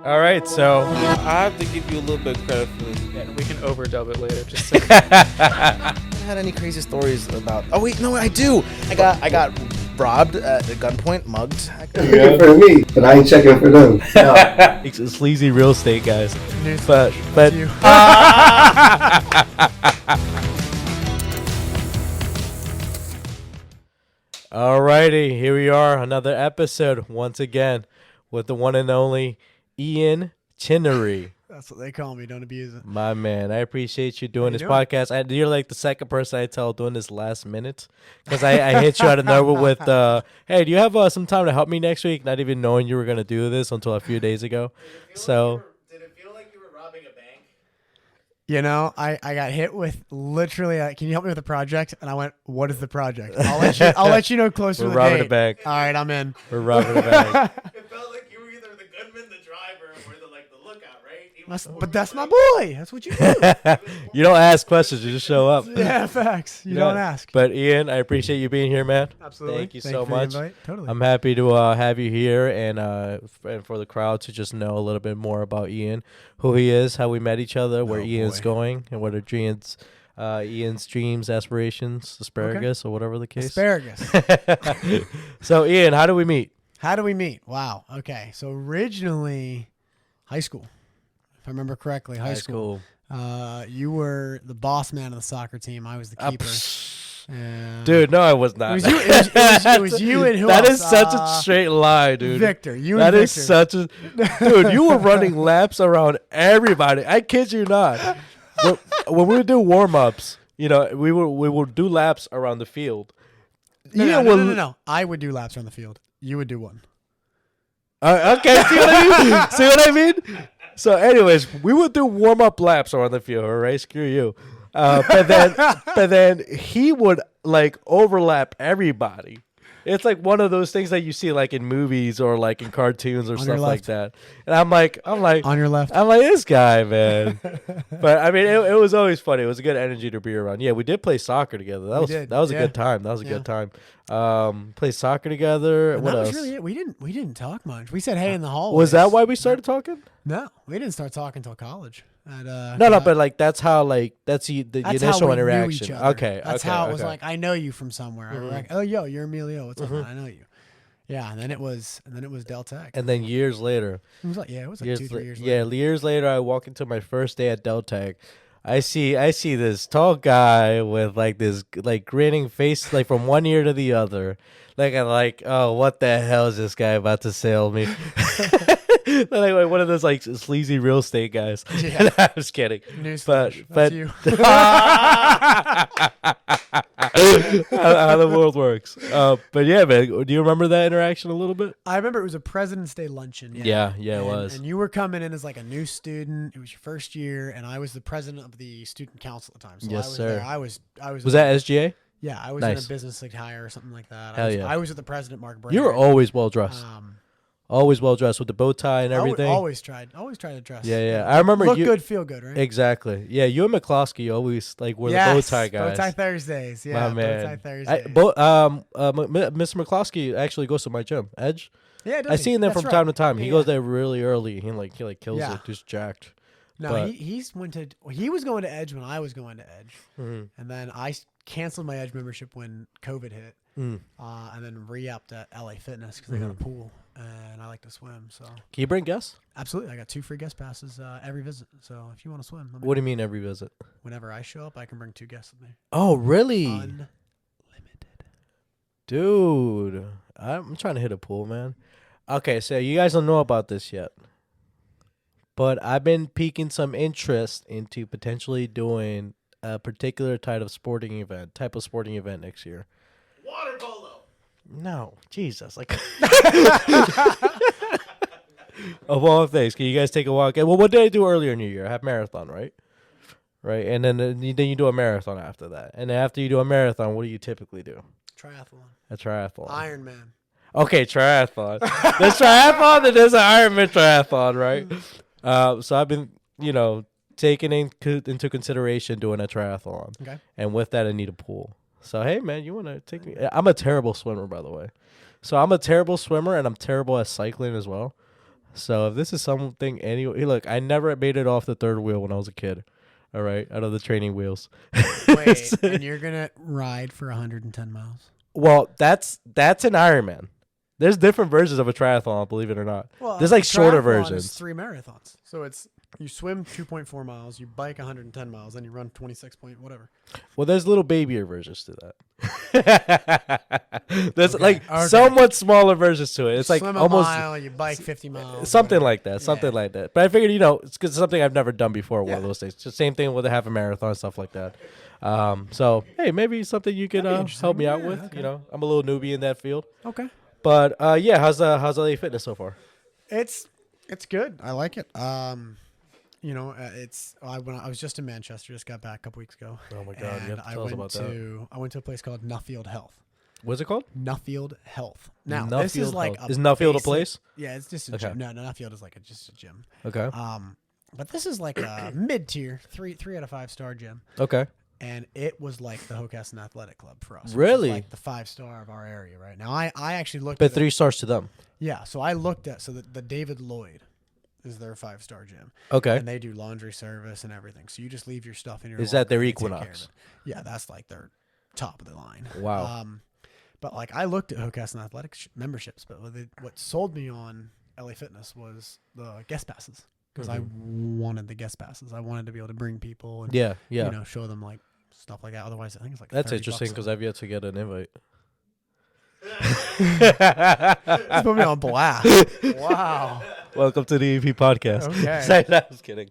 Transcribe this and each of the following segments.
All right, so I have to give you a little bit of credit for this. Yeah, we can overdub it later. Just I haven't had any crazy stories about. Oh wait, no, I do. I got robbed at gunpoint, mugged. Checking for me, but I ain't checking for them. No. sleazy real estate guys. Newsflash. But You. Alrighty, here we are, another episode once again with the one and only Ian Chinnery. That's what they call me. Don't abuse it. My man, I appreciate you doing you this doing? podcast. You're like the second person I tell doing this last minute because I hit you out of nowhere with, hey, do you have some time to help me next week? Not even knowing you were going to do this until a few days ago. So. Did it feel like you were robbing a bank? You know, I got hit with literally, can you help me with the project? And I went, what is the project? I'll let you know closer to We're the robbing date. a bank. All right, I'm in. We're robbing a bank. It felt like you were either the gunman, the driver, or the lookout, right? But that's my boy. That's what you do. You don't ask questions, you just show up. Yeah, facts. You don't ask. But Ian, I appreciate you being here, man. Absolutely. Thank you Thank so for the much. invite. Totally. I'm happy to have you here and for the crowd to just know a little bit more about Ian, who he is, how we met each other, where Ian's boy. going, and what are Ian's dreams, aspirations, asparagus, or whatever the case. Asparagus. So, Ian, how do we meet? How do we meet? Wow. Okay. So originally, high school, if I remember correctly, high school. You were the boss man of the soccer team. I was the keeper. And Dude, no, I was not. It was you, it was you and who That else? is such a straight lie, dude. Victor. You That and is Victor. such a dude. You were running laps around everybody. I kid you not. When we would do warm ups, we would do laps around the field. No. I would do laps on the field. You would do one. Okay, see what I mean? See what I mean? So, anyways, we would do warm up laps around the field. All right, screw you. But then he would like overlap everybody. It's like one of those things that you see like in movies or like in cartoons or stuff like that. And I'm like, On your left. I'm like, this guy, man. But I mean, it was always funny. It was a good energy to be around. Yeah, we did play soccer together. That was a good time. That was a good time. Play soccer together. And what that else? was really it. We didn't talk much. We said hey in the hallway. Was that why we started talking? No, we didn't start talking until college. No, but like that's how that's the that's initial how we interaction. knew each other. Okay, That's okay, how it was okay. like. I know you from somewhere. Mhm. Like, oh, yo, you're Emilio. What's up? Man? I know you. Yeah, and then it was Del Tech. And then years later, It was like 3 years later. yeah, years later, I walk into my first day at Del Tech. I see this tall guy with like this like grinning face, like from one ear to the other. Like I'm like, oh, what the hell is this guy about to sell me? Like one of those like sleazy real estate guys. Yeah. I'm just kidding. Newsflash. But That's you. how the world works. But yeah, man, do you remember that interaction a little bit? I remember it was a President's Day luncheon. Yeah, it was. And you were coming in as like a new student. It was your first year, and I was the president of the student council at the time. So Yes, I was sir. there. I was. Was that SGA? Yeah, I was Nice. in a business like hire or something like that. Hell I was with the president, Mark Brady. You were always well dressed. Always well dressed with the bow tie and everything. Always tried to dress. Yeah. I remember Look you. good, feel good, right? Exactly. Yeah, you and McCloskey always like were the bow tie guys. Bow tie Thursdays. Yeah, My man. bow tie Thursdays. Mr. McCloskey actually goes to my gym, Edge. Yeah, I see him there from time to time. He Yeah. goes there really early. He kills Yeah. it, just jacked. No, but- he was going to Edge when I was going to Edge, Mm-hmm. and then I canceled my Edge membership when COVID hit, Mm. and then re-upped at LA Fitness because they got a pool and I like to swim. So Can you bring guests? absolutely, I got 2 free guest passes every visit. So if you want to swim, let me What do know. you mean every visit? Whenever I show up, I can bring 2 guests with me. Oh, really? Unlimited. Dude, I'm trying to hit a pool, man. Okay, so you guys don't know about this yet, but I've been piquing some interest into potentially doing a particular type of sporting event next year. Water polo. No, Jesus, like of all things, can you guys take a walk? Well, what did I do earlier in the year? I have marathon, right? Right, and then you do a marathon after that, and then after you do a marathon, what do you typically do? Triathlon. A triathlon. Ironman. Okay, triathlon. There's triathlon and there's an Ironman triathlon, right? So I've been, taking into consideration doing a triathlon. Okay. And with that, I need a pool. So, hey, man, you want to take me? I'm a terrible swimmer, by the way. So I'm a terrible swimmer, and I'm terrible at cycling as well. So if this is something look, I never made it off the third wheel when I was a kid. All right, out of the training wheels. Wait, and you're gonna ride for 110 miles? Well, that's an Ironman. There's different versions of a triathlon, believe it or not. Well, There's like shorter triathlon versions. is 3 marathons. So it's you swim 2.4 miles, you bike 110 miles, then you run 26 point whatever. Well, there's little babyer versions to that. There's Okay. somewhat smaller versions to it. It's like swim a almost mile, you bike 50 miles, something whatever. like that. Something Yeah. like that. But I figured, it's 'cause something I've never done before. One Yeah. of those things. It's the same thing with a half a marathon, stuff like that. So hey, maybe something you could That'd be interesting. help me out Yeah, with. okay. I'm a little newbie in that field. Okay. But yeah, how's LA Fitness so far? It's good. I like it. When I was just in Manchester, just got back a couple weeks ago. Oh my God, you have to and tell us about that. I went to a place called Nuffield Health. What's it called? Nuffield Health. Now Nuffield this is like Health. Is Nuffield a basic- place? Yeah, it's just a Okay. gym. No, Nuffield is like just a gym. Okay. But this is like a mid-tier, 3 out of 5 star gym, Okay. and it was like the Hockessin Athletic Club for us. which is Really? like the 5-star of our area right now. I actually looked. But at 3 stars to them. Yeah, so I looked at the David Lloyd is their 5-star gym. Okay. And they do laundry service and everything. So you just leave your stuff in your. Is that their locker and they take care of Equinox? it. Yeah, that's like their top of the line. Wow. But like I looked at Hockessin Athletics memberships, but what sold me on LA Fitness was the guest passes because I wanted the guest passes. I wanted to be able to bring people and Yeah. show them like stuff like that. Otherwise, I think it's like That's $30 interesting because I've yet to get an invite. It's put me on blast. Wow. Welcome to the EP podcast. Okay. I was kidding.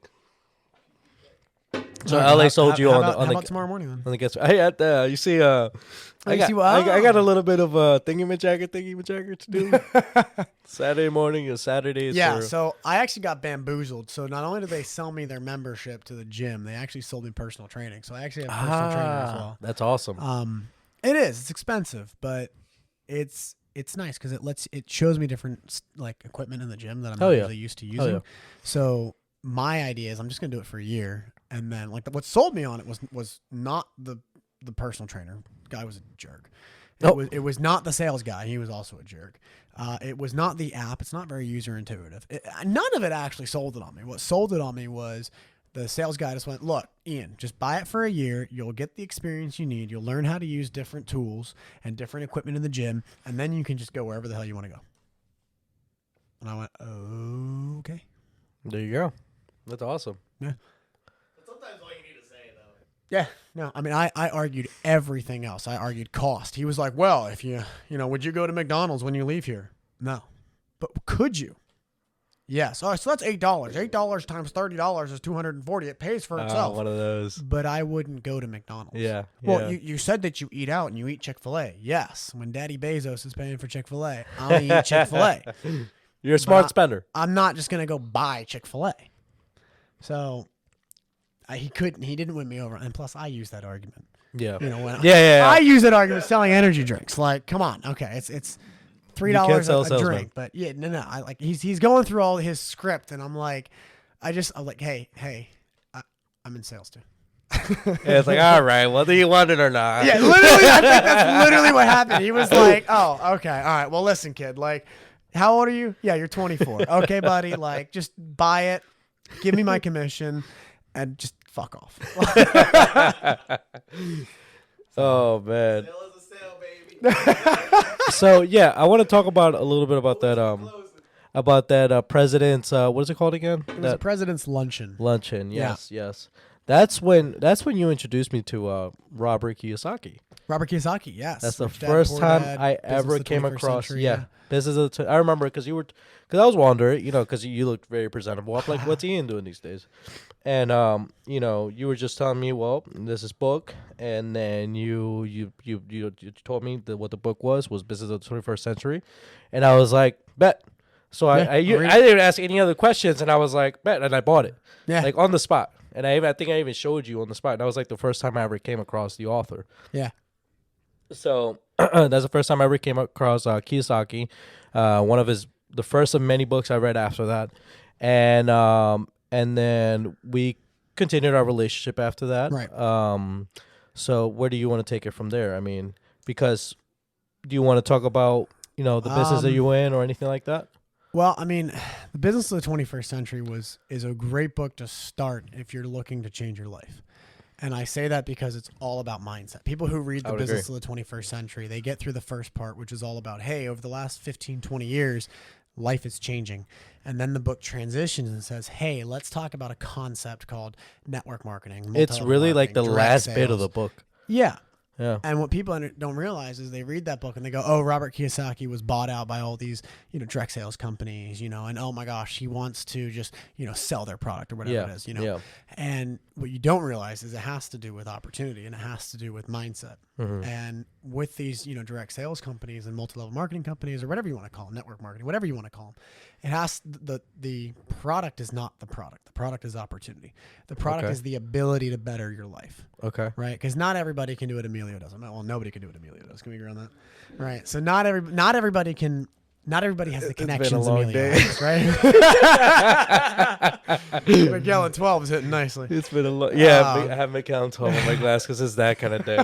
So LA sold you on how the about tomorrow morning then? on the guest. Hey, you see, I you see what- got a little bit of a thingy-majagger to do. Saturday morning and Saturdays. Yeah, so I actually got bamboozled. So not only did they sell me their membership to the gym, they actually sold me personal training. So I actually have a personal trainer as well. That's awesome. It is. It's expensive, but it's nice because it shows me different like equipment in the gym that I'm Hell not yeah. usually used to Hell using. yeah. So my idea is I'm just gonna do it for a year, and then like what sold me on it was not the personal trainer guy was a jerk. It was not the sales guy. He was also a jerk. It was not the app. It's not very user intuitive. None of it actually sold it on me. What sold it on me was the sales guy just went, look, Ian, just buy it for a year. You'll get the experience you need. You'll learn how to use different tools and different equipment in the gym, and then you can just go wherever the hell you want to go. And I went, okay. There you go. That's awesome. Yeah. Yeah, no, I mean, I argued everything else. I argued cost. He was like, well, if would you go to McDonald's when you leave here? No. But could you? Yes. All right, so that's $8. $8 times $30 is $240. It pays for itself. One of those. But I wouldn't go to McDonald's. Yeah. Well, you said that you eat out and you eat Chick-fil-A. Yes. When Daddy Bezos is paying for Chick-fil-A, I'll eat Chick-fil-A. You're a smart spender. I'm not just going to go buy Chick-fil-A. So he didn't win me over. And plus, I use that argument. Yeah. When I use that argument selling energy drinks. Like, come on. Okay. It's $3 sell a salesman. drink. But yeah, no. I like he's going through all his script, and I'm like, I'm like, hey, I'm in sales too. Yeah, it's like, all right, well, do you want it or not? Yeah, literally, I think that's literally what happened. He was like, oh, okay, all right. Well, listen, kid. Like, how old are you? Yeah, you're 24. Okay, buddy. Like, just buy it. Give me my commission, and just fuck off. Oh man. So yeah, I want to talk about a little bit about that president's what is it called again? It was a president's luncheon. Luncheon. Yes. That's when you introduced me to Robert Kiyosaki. Robert Kiyosaki, yes. That's the Rich Dad, first Poor time Dad, I Business ever of the came 21st across. Century, Yeah, this is I remember because I was wondering, because you looked very presentable. I'm like, what's Ian doing these days? And you were just telling me, well, there's this book, and then you told me that what the book was Business of the 21st Century, and I was like, bet. So I didn't ask any other questions, and I was like, bet, and I bought it, like on the spot. And I think I even showed you on the spot. And that was like the first time I ever came across the author. Yeah. So that's the first time I ever came across Kiyosaki. One of the first of many books I read after that. And then we continued our relationship after that. Right. So where do you want to take it from there? I mean, because do you want to talk about, the business that you in or anything like that? Well, I mean, The Business of the 21st Century is a great book to start if you're looking to change your life. And I say that because it's all about mindset. People who read The Business of the 21st Century, they get through the first part, which is all about, hey, over the last 15, 20 years, life is changing. And then the book transitions and says, hey, let's talk about a concept called network marketing. It's really like the last bit of the book. Yeah. Yeah. And what people don't realize is they read that book and they go, oh, Robert Kiyosaki was bought out by all these, direct sales companies, and oh my gosh, he wants to just, sell their product or whatever it is, Yeah. And what you don't realize is it has to do with opportunity and it has to do with mindset. Mm-hmm. And with these, direct sales companies and multi-level marketing companies or whatever you want to call them, network marketing, whatever you want to call them, it has the product is not the product. The product is opportunity. The product is the ability to better your life. Okay. Right? Because not everybody can do what EMILIO does. Well, nobody can do what EMILIO does. Can we agree on that? Right. So not everybody has the connections EMILIO has, right? Miguel at 12 is hitting nicely. It's been a lot. Yeah, I have Macallan 12 on my glass because it's that kind of day.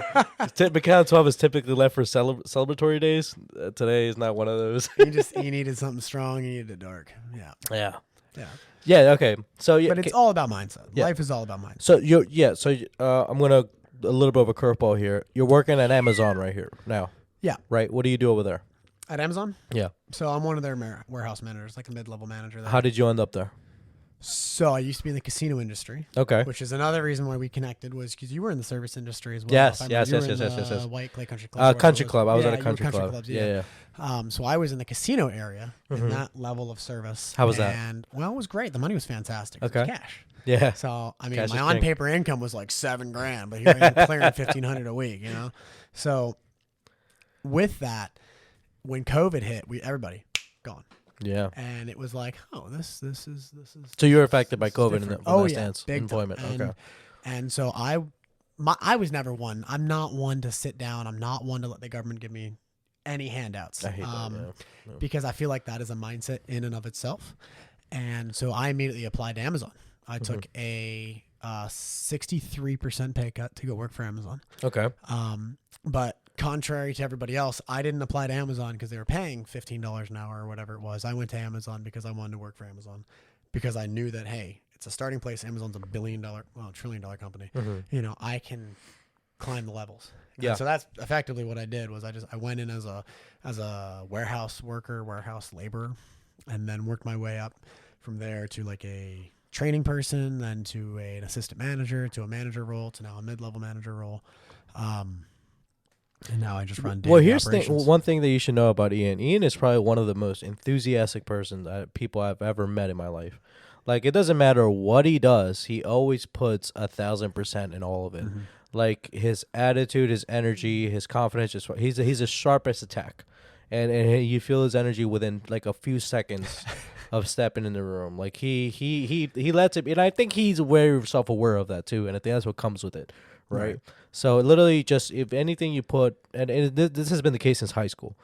Macallan 12 is typically left for celebratory days. Today is not one of those. You needed something strong. You needed it dark. Yeah. Yeah. Yeah. Yeah. Okay. So yeah, but it's all about mindset. Yeah. Life is all about mindset. So I'm gonna a little bit of a curveball here. You're working at Amazon right here now. Yeah. Right. What do you do over there? At Amazon? Yeah. So I'm one of their warehouse managers, like a mid-level manager there. How did you end up there? So I used to be in the casino industry. Okay. Which is another reason why we connected was because you were in the service industry as well. Yes. Yes. White Clay Country Club. Country Club. I was at a you were country club. Clubs, Yeah. So I was in the casino area in that level of service. How was that? And well, it was great. The money was fantastic. Okay. It was cash. Yeah. So I mean, Cash my is on king. paper income was like $7,000, but here I am clearing $1,500 a week. So with that, when COVID hit, everybody gone. Yeah. And it was like, oh, this is. So you were affected by COVID in different. that stance, big employment. time. Okay. And so I was never one. I'm not one to sit down. I'm not one to let the government give me any handouts. I hate that. Yeah. Because I feel like that is a mindset in and of itself. And so I immediately applied to Amazon. I took a 63% pay cut to go work for Amazon. Okay. But contrary to everybody else, I didn't apply to Amazon because they were paying $15 an hour or whatever it was. I went to Amazon because I wanted to work for Amazon because I knew that, hey, it's a starting place. Amazon's $1 trillion company. Mm-hmm. I can climb the levels. Yeah. And so that's effectively what I did was I went in as a warehouse worker, warehouse laborer, and then worked my way up from there to like a training person, then to an assistant manager, to a manager role, to now a mid-level manager role. And now I just run daily Here's operations. one thing that you should know about Ian. Ian is probably one of the most enthusiastic people I've ever met in my life. Like, it doesn't matter what he does, he always puts 1,000% in all of it. Mm-hmm. Like, his attitude, his energy, his confidence, he's as sharp as attack. And you feel his energy within like a few seconds of stepping in the room. Like he lets it, and I think he's self-aware of that too. And I think that's what comes with it, right? So literally, just if anything you put, and this has been the case since high school.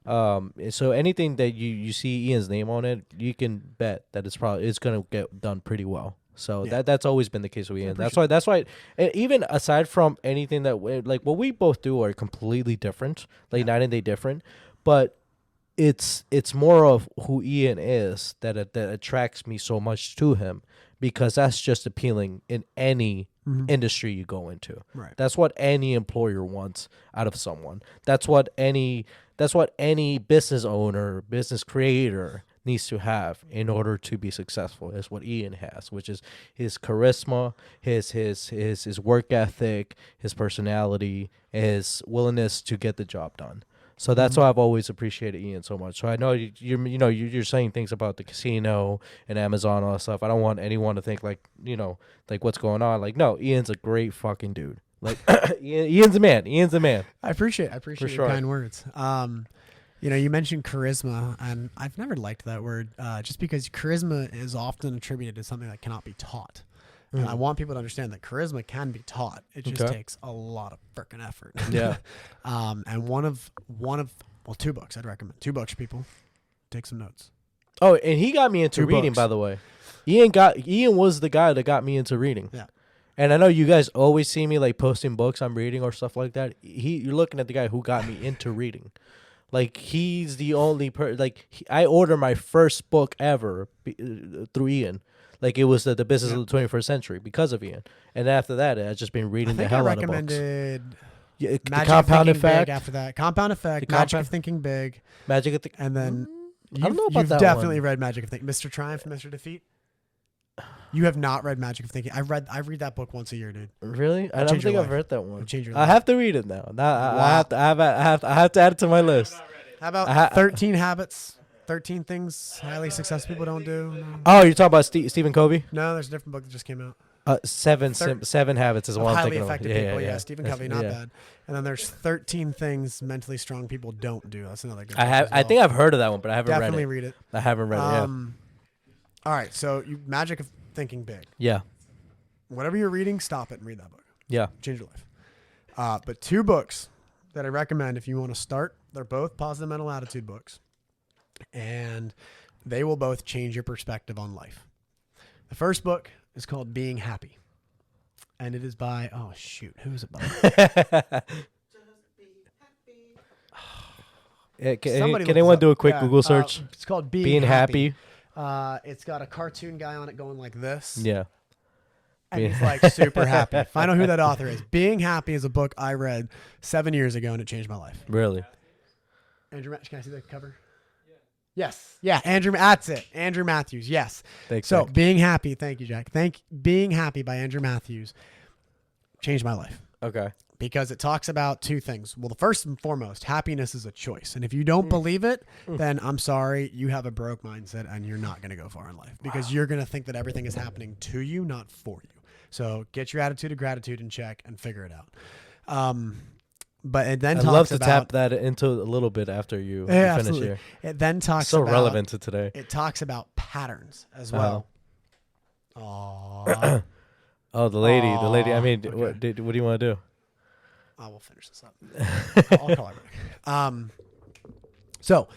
So anything that you see Ian's name on it, you can bet that it's gonna get done pretty well. So that's always been the case with Ian. That's why. And even aside from anything that like what we both do are completely different, like night and day different. But it's more of who Ian is that attracts me so much to him, because that's just appealing in any industry you go into. Right. That's what any employer wants out of someone. That's what any business owner, business creator needs to have in order to be successful. Is what Ian has, which is his charisma, his work ethic, his personality, his willingness to get the job done. So that's why I've always appreciated Ian so much. So I know you're saying things about the casino and Amazon and all that stuff. I don't want anyone to think like what's going on. Like, no, Ian's a great fucking dude. Like Ian's a man. Ian's a man. I appreciate For your sure. kind words. You mentioned charisma, and I've never liked that word, just because charisma is often attributed to something that cannot be taught. And I want people to understand that charisma can be taught. It just takes a lot of freaking effort. Yeah. And one of 2 books I'd recommend. 2 books, people. Take some notes. Oh, and he got me into 2 reading, books. by the way. Ian was the guy that got me into reading. Yeah. And I know you guys always see me like posting books I'm reading or stuff like that. You're looking at the guy who got me into reading. Like he's the only I ordered my first book ever through Ian. Like it was the Business of the 21st Century because of Ian. And after that, I've just been reading the hell out of books. I recommended the Magic Compound of Thinking Effect. Big after that. Compound Effect, Magic of Thinking Big. Magic of And then I don't know about you've that definitely one. read Magic of Thinking. Mr. Triumph and Mr. Defeat? You have not read Magic of Thinking. I read that book once a year, dude. Really? I don't change your think I've life. read that one. Change your I life. have to read it now. Now Wow. I have to add it to my list. How about 13 Habits? 13 Things Highly Successful People Don't Do? No, Oh, you're talking about Stephen Covey? no, there's a different book that just came out. Seven Habits is Of what I'm highly thinking effective of. people. Yeah, Stephen Covey, not yeah. bad. And then there's 13 Things Mentally Strong People Don't Do. That's another good I book have. as I well. think I've heard of that one, but I haven't Definitely read read it. it. I haven't read it. All right, so Magic of Thinking Big. Yeah. Whatever you're reading, stop it and read that book. Yeah. Change your life. But 2 books that I recommend if you want to start. They're both positive mental attitude books, and they will both change your perspective on life. The first book is called Being Happy, and it is by who is it by? Can Somebody look anyone this do up. a quick Yeah, Google search? It's called Being happy. It's got a cartoon guy on it going like this. Yeah. And he's like super happy. Find out who that author is. Being Happy is a book I read 7 years ago, and it changed my life. Really. Andrew, can I see the cover? Yes. Yeah, Andrew, that's it. Andrew Matthews, yes. Thanks. So, Jack. Being Happy, thank you, Jack. Being Happy by Andrew Matthews changed my life Okay. because it talks about 2 things. Well, the first and foremost, happiness is a choice. And if you don't believe it, then I'm sorry, you have a broke mindset and you're not going to go far in life because you're going to think that everything is happening to you, not for you. So get your attitude of gratitude in check and figure it out. But it then I'd talks love to about, tap that into a little bit after you finish absolutely. here. It then talks So about, relevant to today. It talks about patterns as well. Oh, the lady. I mean, okay. what do you want to do? I will finish this up. I'll call her back. So,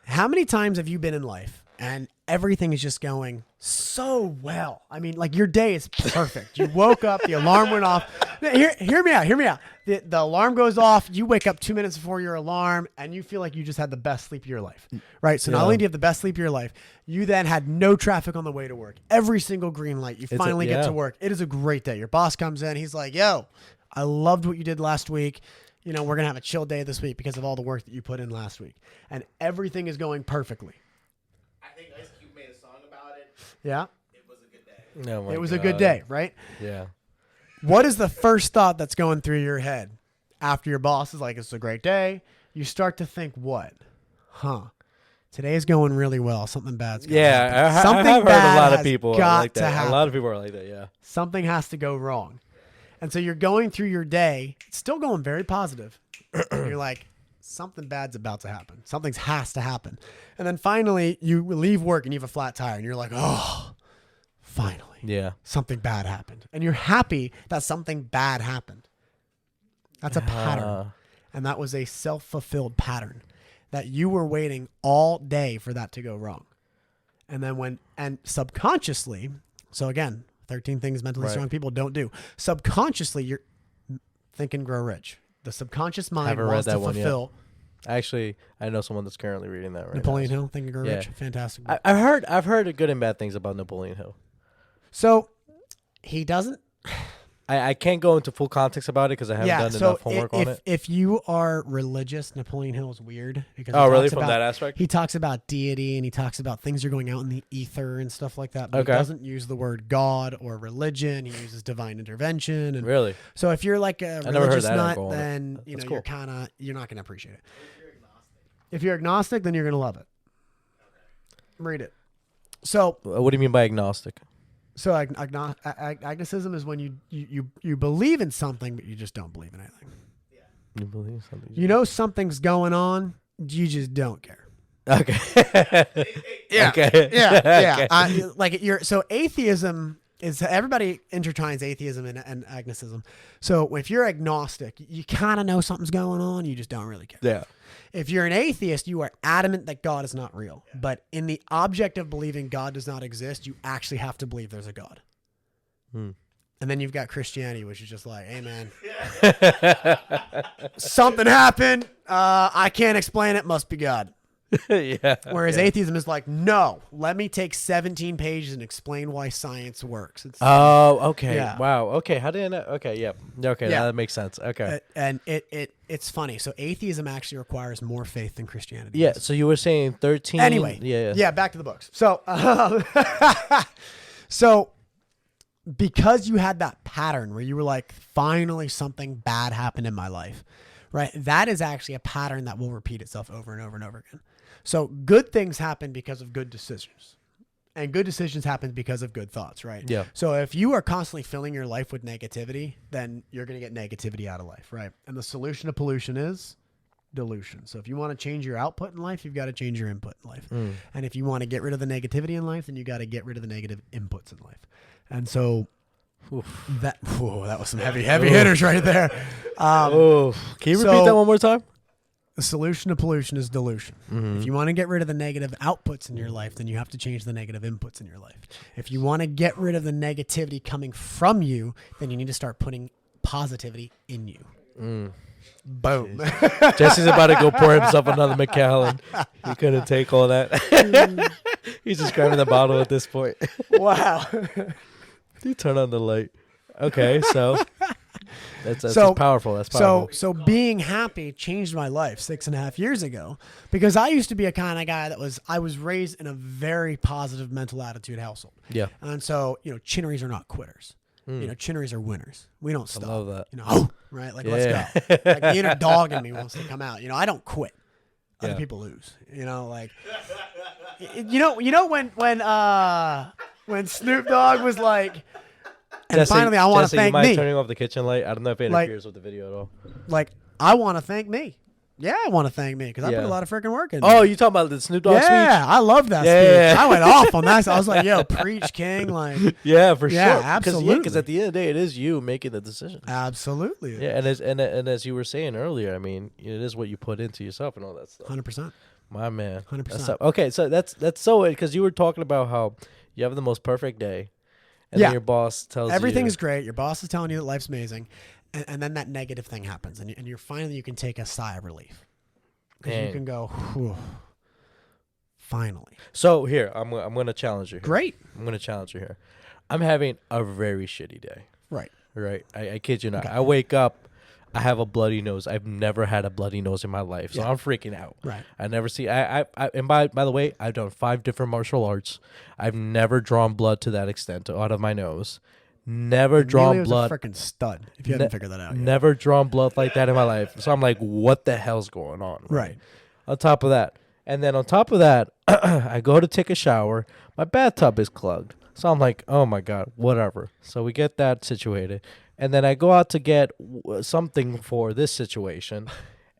how many times have you been in life and everything is just going so well? I mean, like your day is perfect. You woke up, the alarm went off. Hear me out. The alarm goes off. You wake up 2 minutes before your alarm and you feel like you just had the best sleep of your life, right? So not only do you have the best sleep of your life, you then had no traffic on the way to work. Every single green light. You finally get to work. It is a great day. Your boss comes in. He's like, yo, I loved what you did last week. You know, we're going to have a chill day this week because of all the work that you put in last week. And everything is going perfectly. I think Ice Cube made a song about it. Yeah. It was a good day. Oh my It was a God. good day, right? Yeah. What is the first thought that's going through your head after your boss is like, it's a great day? You start to think, what? Today is going really well. Something bad's going to happen. Yeah, I Something have heard bad a lot of has people got like to that. happen. A lot of people are like that. Yeah. Something has to go wrong. And so you're going through your day, it's still going very positive. And you're like, something bad's about to happen. Something has to happen. And then finally, you leave work and you have a flat tire and you're like, oh, finally. Yeah. Something bad happened. And you're happy that something bad happened. That's a pattern. And that was a self-fulfilled pattern that you were waiting all day for that to go wrong. And then and subconsciously, so again, 13 things mentally strong people don't do. Subconsciously, you're Think and Grow Rich. The subconscious mind Haven't read wants to that one yet. fulfill. Actually, I know someone that's currently reading that right Napoleon now. Hill, Think and Grow Yeah. Rich. Fantastic book. I've heard good and bad things about Napoleon Hill. So he doesn't. I can't go into full context about it because I haven't done enough homework on it. If you are religious, Napoleon Hill is weird. Because Oh, he really? talks From about- that aspect? He talks about deity and he talks about things are going out in the ether and stuff like that. But Okay. he doesn't use the word God or religion. He uses divine intervention. And Really? so if you're like a never heard religious that nut, angle on it. then you know That's you're cool. you're not gonna appreciate it. If you're agnostic, then you're gonna love it. Read it. So What do you mean by agnostic? So agnosticism is when you believe in something, but you just don't believe in anything. You believe something? You know something's going on, you just don't care. Okay. Yeah. Okay. Yeah. Okay. So atheism is, everybody intertwines atheism and agnosticism. So if you're agnostic, you kind of know something's going on, you just don't really care. Yeah. If you're an atheist, you are adamant that God is not real. But in the object of believing God does not exist, you actually have to believe there's a God. And then you've got Christianity, which is just like, hey, man, something happened. I can't explain it. Must be God. Yeah. Whereas atheism is like, no, let me take 17 pages and explain why science works. Oh, okay. Yeah. Wow. Okay. How did I know? Okay. Yeah. Okay. Yeah. Now that makes sense. Okay. And it's funny. So atheism actually requires more faith than Christianity. Yeah. does. So you were saying 13. Anyway. Yeah. Back to the books. So, so because you had that pattern where you were like, finally something bad happened in my life, right? That is actually a pattern that will repeat itself over and over and over again. So good things happen because of good decisions, and good decisions happen because of good thoughts, right? Yeah. So if you are constantly filling your life with negativity, then you're going to get negativity out of life, right? And the solution to pollution is dilution. So if you want to change your output in life, you've got to change your input in life. And if you want to get rid of the negativity in life, then you got to get rid of the negative inputs in life. And so that was some heavy hitters right there. Can you repeat that one more time? The solution to pollution is dilution. If you want to get rid of the negative outputs in your life, then you have to change the negative inputs in your life. If you want to get rid of the negativity coming from you, then you need to start putting positivity in you. Boom. Jesse's about to go pour himself another Macallan. He couldn't take all that. He's just grabbing the bottle at this point. Wow. You turn on the light. Okay, so that's powerful. That's powerful. So being happy changed my life 6.5 years ago, because I used to be a kind of guy I was raised in a very positive mental attitude household. Yeah. And so, Chinnerys are not quitters. Chinnerys are winners. We don't stop. I love that. Right? Like, Yeah. let's go. Like, the inner dog in me wants to come out. I don't quit. Other Yeah. people lose. When Snoop Dogg was like, and Jesse, finally I want to thank you mind me. turning off the kitchen light? I don't know if it interferes with the video at all. Like, I want to thank me. Yeah, I want to thank me because I put Yeah. a lot of freaking work in. Oh, you talking about the Snoop Dogg yeah, speech? I love that Yeah. speech. I went off on that. I was like, yo, preach, King. Like, Yeah, for Yeah, sure. absolutely. Because at the end of the day, it is you making the decision. absolutely. Yeah, and as you were saying earlier, I mean, it is what you put into yourself and all that stuff. 100%. My man, 100%. That's up. Okay, so that's so because you were talking about how you have the most perfect day, and Yeah. then your boss tells Everything you is great. Your boss is telling you that life's amazing. And then that negative thing happens. And you're finally, you can take a sigh of relief. Because you Dang. can go, whew, finally. So here, I'm gonna challenge you. Here. Great. I'm gonna challenge you here. I'm having a very shitty day. Right. Right. I kid you not. Okay. I wake up. I have a bloody nose. I've never had a bloody nose in my life, so Yeah. I'm freaking out. Right. I never see. And by the way, I've done 5 different martial arts. I've never drawn blood to that extent out of my nose. Never drawn Emilio's blood. a freaking stud, if you haven't figured that out yet. Never drawn blood like that in my life. So I'm like, what the hell's going on? Right. On top of that, I go to take a shower. My bathtub is clogged. So I'm like, oh my God, whatever. So we get that situated. And then I go out to get something for this situation.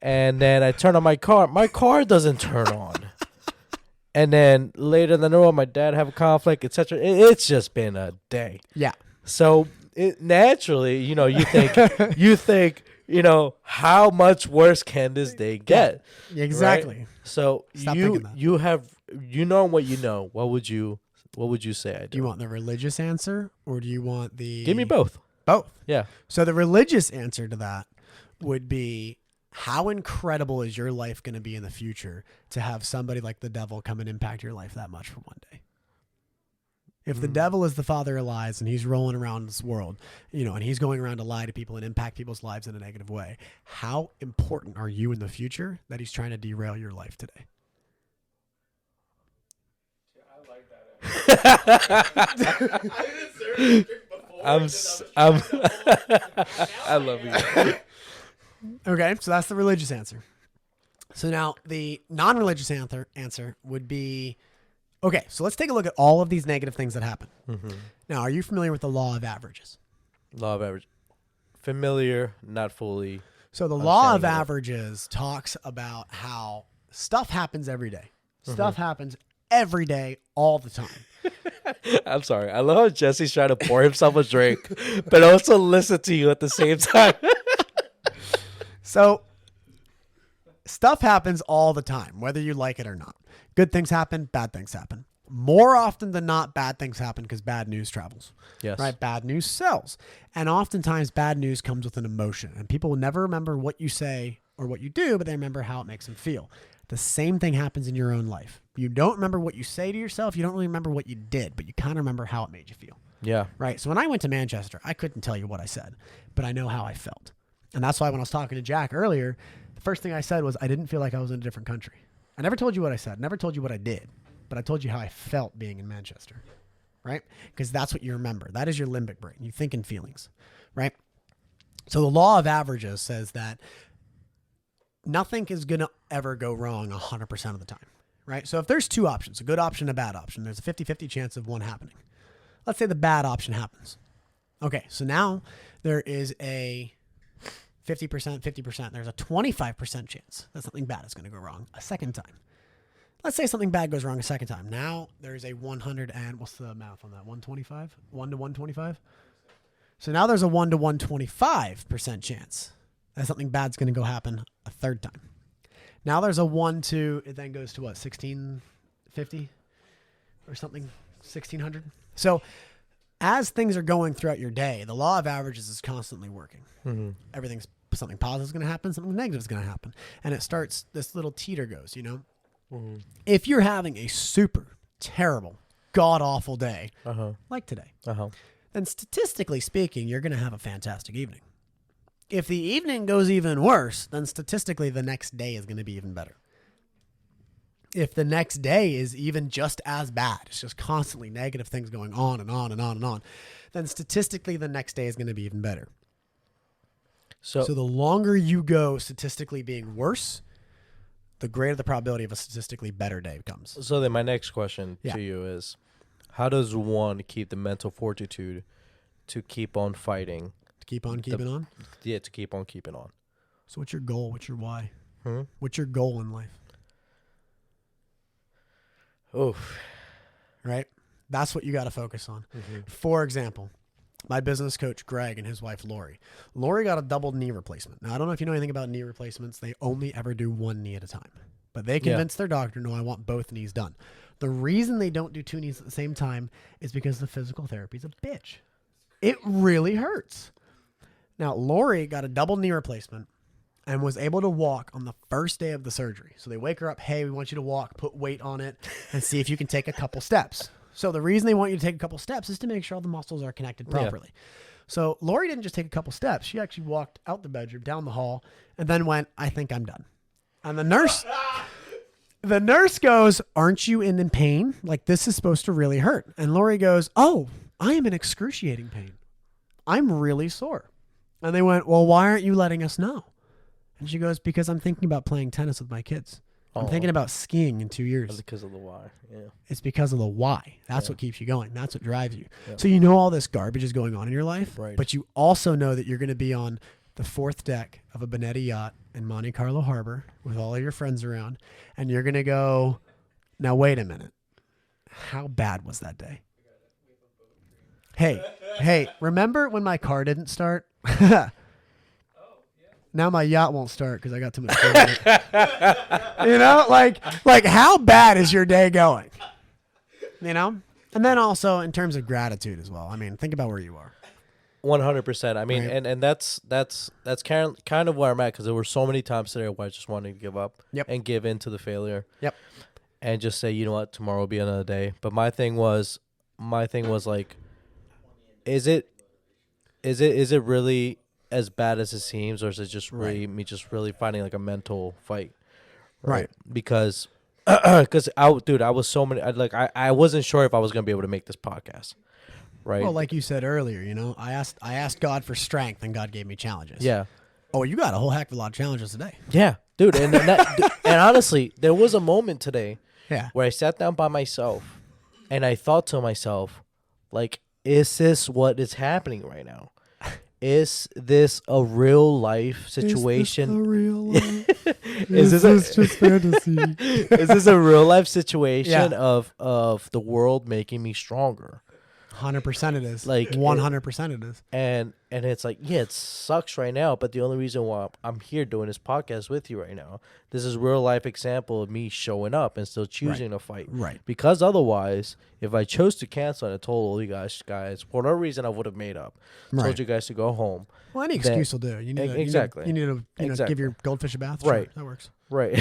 And then I turn on my car. My car doesn't turn on. And then later in the night, my dad have a conflict, etc. It's just been a day. Yeah. So naturally, you think, how much worse can this day get? Exactly. Right? So Stop thinking that. you have what you know. What would you say I do? Do you want the religious answer or do you want the... Give me both. Both. Yeah. So the religious answer to that would be, how incredible is your life going to be in the future to have somebody like the devil come and impact your life that much for one day? If the devil is the father of lies and he's rolling around this world, and he's going around to lie to people and impact people's lives in a negative way, how important are you in the future that he's trying to derail your life today? I love you. Okay, so that's the religious answer. So now the non-religious answer would be, okay, so let's take a look at all of these negative things that happen. Now, are you familiar with the law of averages? Law of average. Familiar, not fully. So the law of Understanding it. averages talks about how stuff happens every day. Stuff happens every day, all the time. I'm sorry. I love how Jesse's trying to pour himself a drink, but also listen to you at the same time. So stuff happens all the time, whether you like it or not. Good things happen, bad things happen. more often than not, bad things happen because bad news travels. Yes. Right? Bad news sells. And oftentimes bad news comes with an emotion. And people will never remember what you say or what you do, but they remember how it makes them feel. The same thing happens in your own life. You don't remember what you say to yourself. You don't really remember what you did, but you kind of remember how it made you feel. Yeah. Right? So when I went to Manchester, I couldn't tell you what I said, but I know how I felt. And that's why when I was talking to Jack earlier, the first thing I said was I didn't feel like I was in a different country. I never told you what I said, never told you what I did, but I told you how I felt being in Manchester, right? Because that's what you remember. That is your limbic brain. You think in feelings, right? So the law of averages says that nothing is going to ever go wrong 100% of the time, right? So if there's two options, a good option, a bad option, there's a 50-50 chance of one happening. Let's say the bad option happens. Okay, so now there is a 50%, 50%. There's a 25% chance that something bad is going to go wrong a second time. Let's say something bad goes wrong a second time. Now there's a 100 and what's the math on that? 125? 1 to 125? So now there's a 1 to 125% chance that something bad's going to go happen a third time. Now there's a 1 to, it then goes to what, 1650 or something, 1600? So as things are going throughout your day, the law of averages is constantly working. Mm-hmm. Something positive is going to happen, something negative is going to happen. And it starts, this little teeter goes, you know? Mm-hmm. If you're having a super terrible, god-awful day, like today, then statistically speaking, you're going to have a fantastic evening. If the evening goes even worse, then statistically the next day is going to be even better. If the next day is even just as bad, it's just constantly negative things going on and on and on and on, then statistically the next day is going to be even better. So the longer you go statistically being worse, the greater the probability of a statistically better day becomes. So then my next question to you is, how does one keep the mental fortitude to keep on fighting? To keep on keeping on? Yeah, to keep on keeping on. So what's your goal? What's your why? What's your goal in life? Oof. Right? That's what you got to focus on. Mm-hmm. For example, my business coach, Greg, and his wife, Lori. Lori got a double knee replacement. Now, I don't know if you know anything about knee replacements. They only ever do one knee at a time. But they convinced their doctor, no, I want both knees done. The reason they don't do two knees at the same time is because the physical therapy is a bitch. It really hurts. Now, Lori got a double knee replacement and was able to walk on the first day of the surgery. So they wake her up, hey, we want you to walk, put weight on it, and see if you can take a couple steps. So the reason they want you to take a couple steps is to make sure all the muscles are connected properly. Yeah. So Lori didn't just take a couple steps. She actually walked out the bedroom, down the hall, and then went, I think I'm done. And the nurse goes, aren't you in pain? Like, this is supposed to really hurt. And Lori goes, oh, I am in excruciating pain. I'm really sore. And they went, well, why aren't you letting us know? And she goes, because I'm thinking about playing tennis with my kids. I'm thinking about skiing in 2 years. That's because of the why. Yeah. It's because of the why. That's what keeps you going. That's what drives you. Yeah. So you know all this garbage is going on in your life, right, but you also know that you're going to be on the fourth deck of a Bonetti yacht in Monte Carlo Harbor with all of your friends around, and you're going to go, now wait a minute. How bad was that day? Hey, remember when my car didn't start? Now my yacht won't start because I got too much food in it. You know, like how bad is your day going? You know? And then also in terms of gratitude as well. I mean, think about where you are. 100%. I mean, right. and that's kind of where I'm at, because there were so many times today where I just wanted to give up and give in to the failure. Yep. And just say, you know what, tomorrow will be another day. But my thing was like, is it really as bad as it seems, or is it just really me just really finding like a mental fight? Right. Because I was so many, I wasn't sure if I was going to be able to make this podcast. Right. Well, like you said earlier, you know, I asked God for strength and God gave me challenges. Yeah. Oh, you got a whole heck of a lot of challenges today. Yeah, dude. And honestly, there was a moment today where I sat down by myself and I thought to myself, like, is this what is happening right now? Is this a real life situation? Is this a real life? Is this just fantasy? Is this a real life situation of the world making me stronger? 100% it is. Like, 100% it is. And it's like, yeah, it sucks right now, but the only reason why I'm here doing this podcast with you right now, this is real life example of me showing up and still choosing to fight. Right. Because otherwise, if I chose to cancel and I told all you guys, for whatever reason I would have made up, told you guys to go home. Well, any excuse will do. You need exactly. You need to give your goldfish a bath. Right. Sure, that works. Right.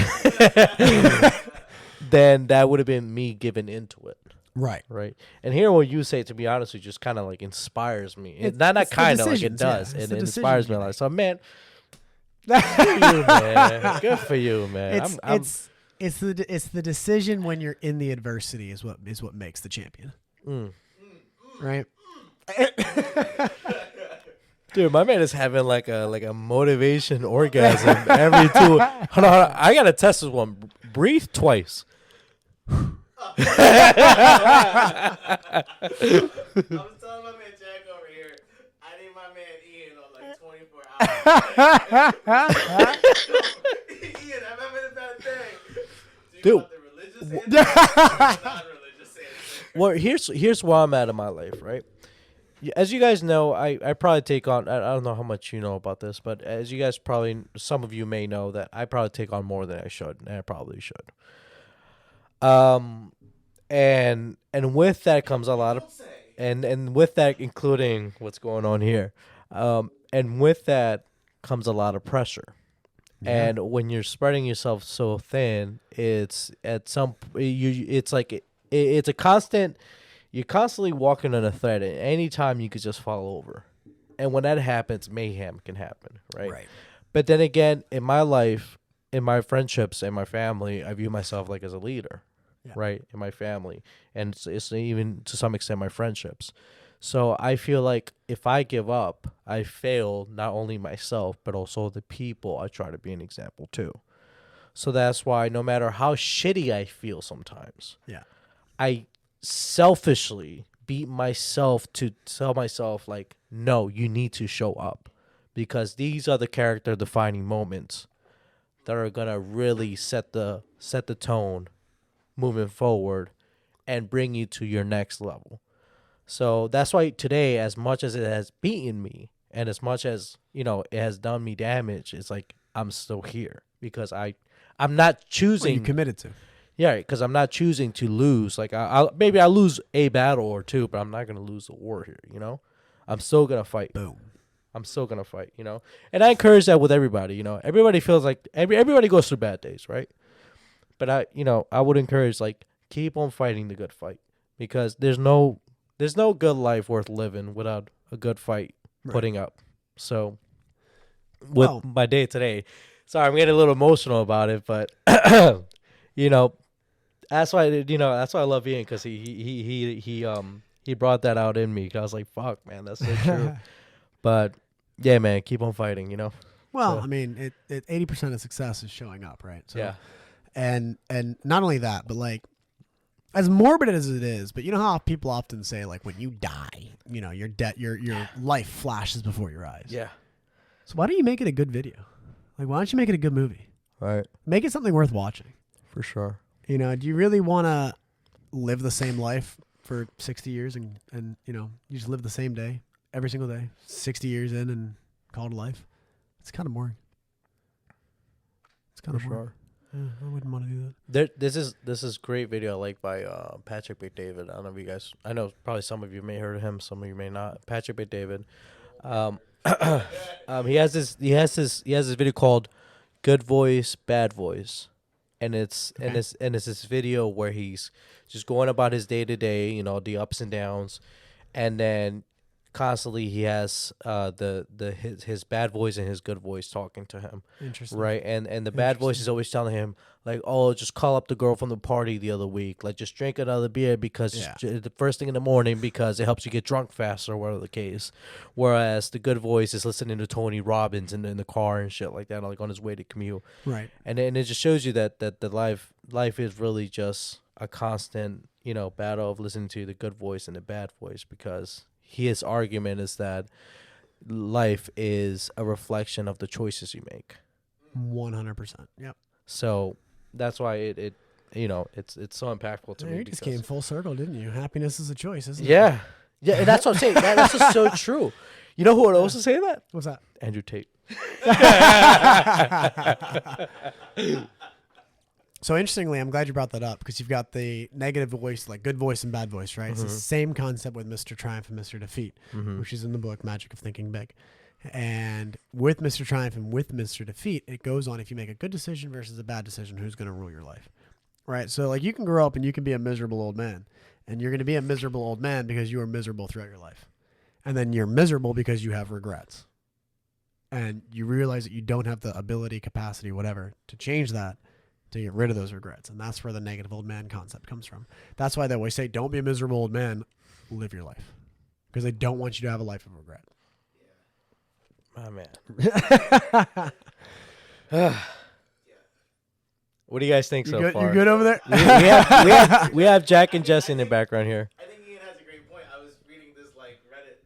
Then that would have been me giving into it. Right. Right. And hearing what you say, to be honest, it just kind of like inspires me. It's not kind of like it does. It inspires me a lot. So, man, good for you, man. Good for you, man. It's the decision when you're in the adversity is what makes the champion. Right. Dude, my man is having like a motivation orgasm every two. Hold on. I gotta test this one. Breathe twice. I was telling my man Jack over here, I need my man Ian on like 24 hours. Ian, I remember that thing. Dude. The religious answer, non-religious answer. Well, here's where I'm at in my life, right? As you guys know, I probably take on, I don't know how much you know about this, but as you guys probably, some of you may know that I probably take on more than I should, and I probably should. And with that comes a lot of, and with that including what's going on here, and with that comes a lot of pressure. Yeah. And when you're spreading yourself so thin, it's at some, it's like it's a constant. You're constantly walking on a thread, and anytime you could just fall over. And when that happens, mayhem can happen, right? Right. But then again, in my life, in my friendships, in my family, I view myself like as a leader, right? In my family. And it's even to some extent my friendships. So I feel like if I give up, I fail not only myself, but also the people I try to be an example to. So that's why no matter how shitty I feel sometimes, I selfishly beat myself to tell myself like, no, you need to show up, because these are the character defining moments that are gonna really set the tone moving forward and bring you to your next level. So that's why today, as much as it has beaten me and as much as, you know, it has done me damage, it's like I'm still here because I'm not choosing. You committed to. Yeah, because I'm not choosing to lose. Like, maybe I lose a battle or two, but I'm not going to lose the war here, you know? I'm still going to fight. Boom. I'm still going to fight, you know? And I encourage that with everybody, you know? Everybody feels like, everybody goes through bad days, right? But I would encourage, like, keep on fighting the good fight, because there's no good life worth living without a good fight putting up. So, with my day today, sorry, I'm getting a little emotional about it, but, you know, that's why I love Ian, because he brought that out in me. 'Cause I was like, fuck, man, that's so true. But yeah, man, keep on fighting, you know. Well, I mean, 80% of success is showing up, right? So, yeah. And not only that, but like, as morbid as it is, but you know how people often say, like, when you die, you know, your life flashes before your eyes. Yeah. So why don't you make it a good video? Like, why don't you make it a good movie? Right. Make it something worth watching. For sure. You know, do you really want to live the same life for 60 years and you know, you just live the same day every single day, 60 years in, and call it a life? It's kind of boring. It's kind of boring. Yeah, I wouldn't want to do that. This is great video like by Patrick McDavid. I don't know if you guys. I know probably some of you may have heard of him, some of you may not. Patrick McDavid. He has this video called "Good Voice, Bad Voice," and it's this video where he's just going about his day to day, you know, the ups and downs, and then constantly he has his bad voice and his good voice talking to him. Interesting. Right? And the bad voice is always telling him, like, oh, just call up the girl from the party the other week. Like, just drink another beer because the first thing in the morning, because it helps you get drunk faster, or whatever the case. Whereas the good voice is listening to Tony Robbins in the car and shit like that, like on his way to commute. Right. And it just shows you that the life is really just a constant, you know, battle of listening to the good voice and the bad voice, because his argument is that life is a reflection of the choices you make. 100%. Yep. So that's why it you know, it's so impactful to me. You just came full circle, didn't you? Happiness is a choice, isn't it? Yeah. Yeah, and that's what I'm saying. That's just so true. You know who else is saying that? What's that? Andrew Tate. So interestingly, I'm glad you brought that up because you've got the negative voice, like good voice and bad voice, right? It's the same concept with Mr. Triumph and Mr. Defeat, which is in the book Magic of Thinking Big. And with Mr. Triumph and with Mr. Defeat, it goes on if you make a good decision versus a bad decision, who's going to rule your life, right? So like you can grow up and you can be a miserable old man, and you're going to be a miserable old man because you are miserable throughout your life. And then you're miserable because you have regrets. And you realize that you don't have the ability, capacity, whatever, to change that, to get rid of those regrets. And that's where the negative old man concept comes from. That's why they always say, don't be a miserable old man, live your life. Because they don't want you to have a life of regret. Oh, man. What do you guys think so good? far? You good over there? we have Jack and Jesse in the background here. I think Ian has a great point. I was reading this like Reddit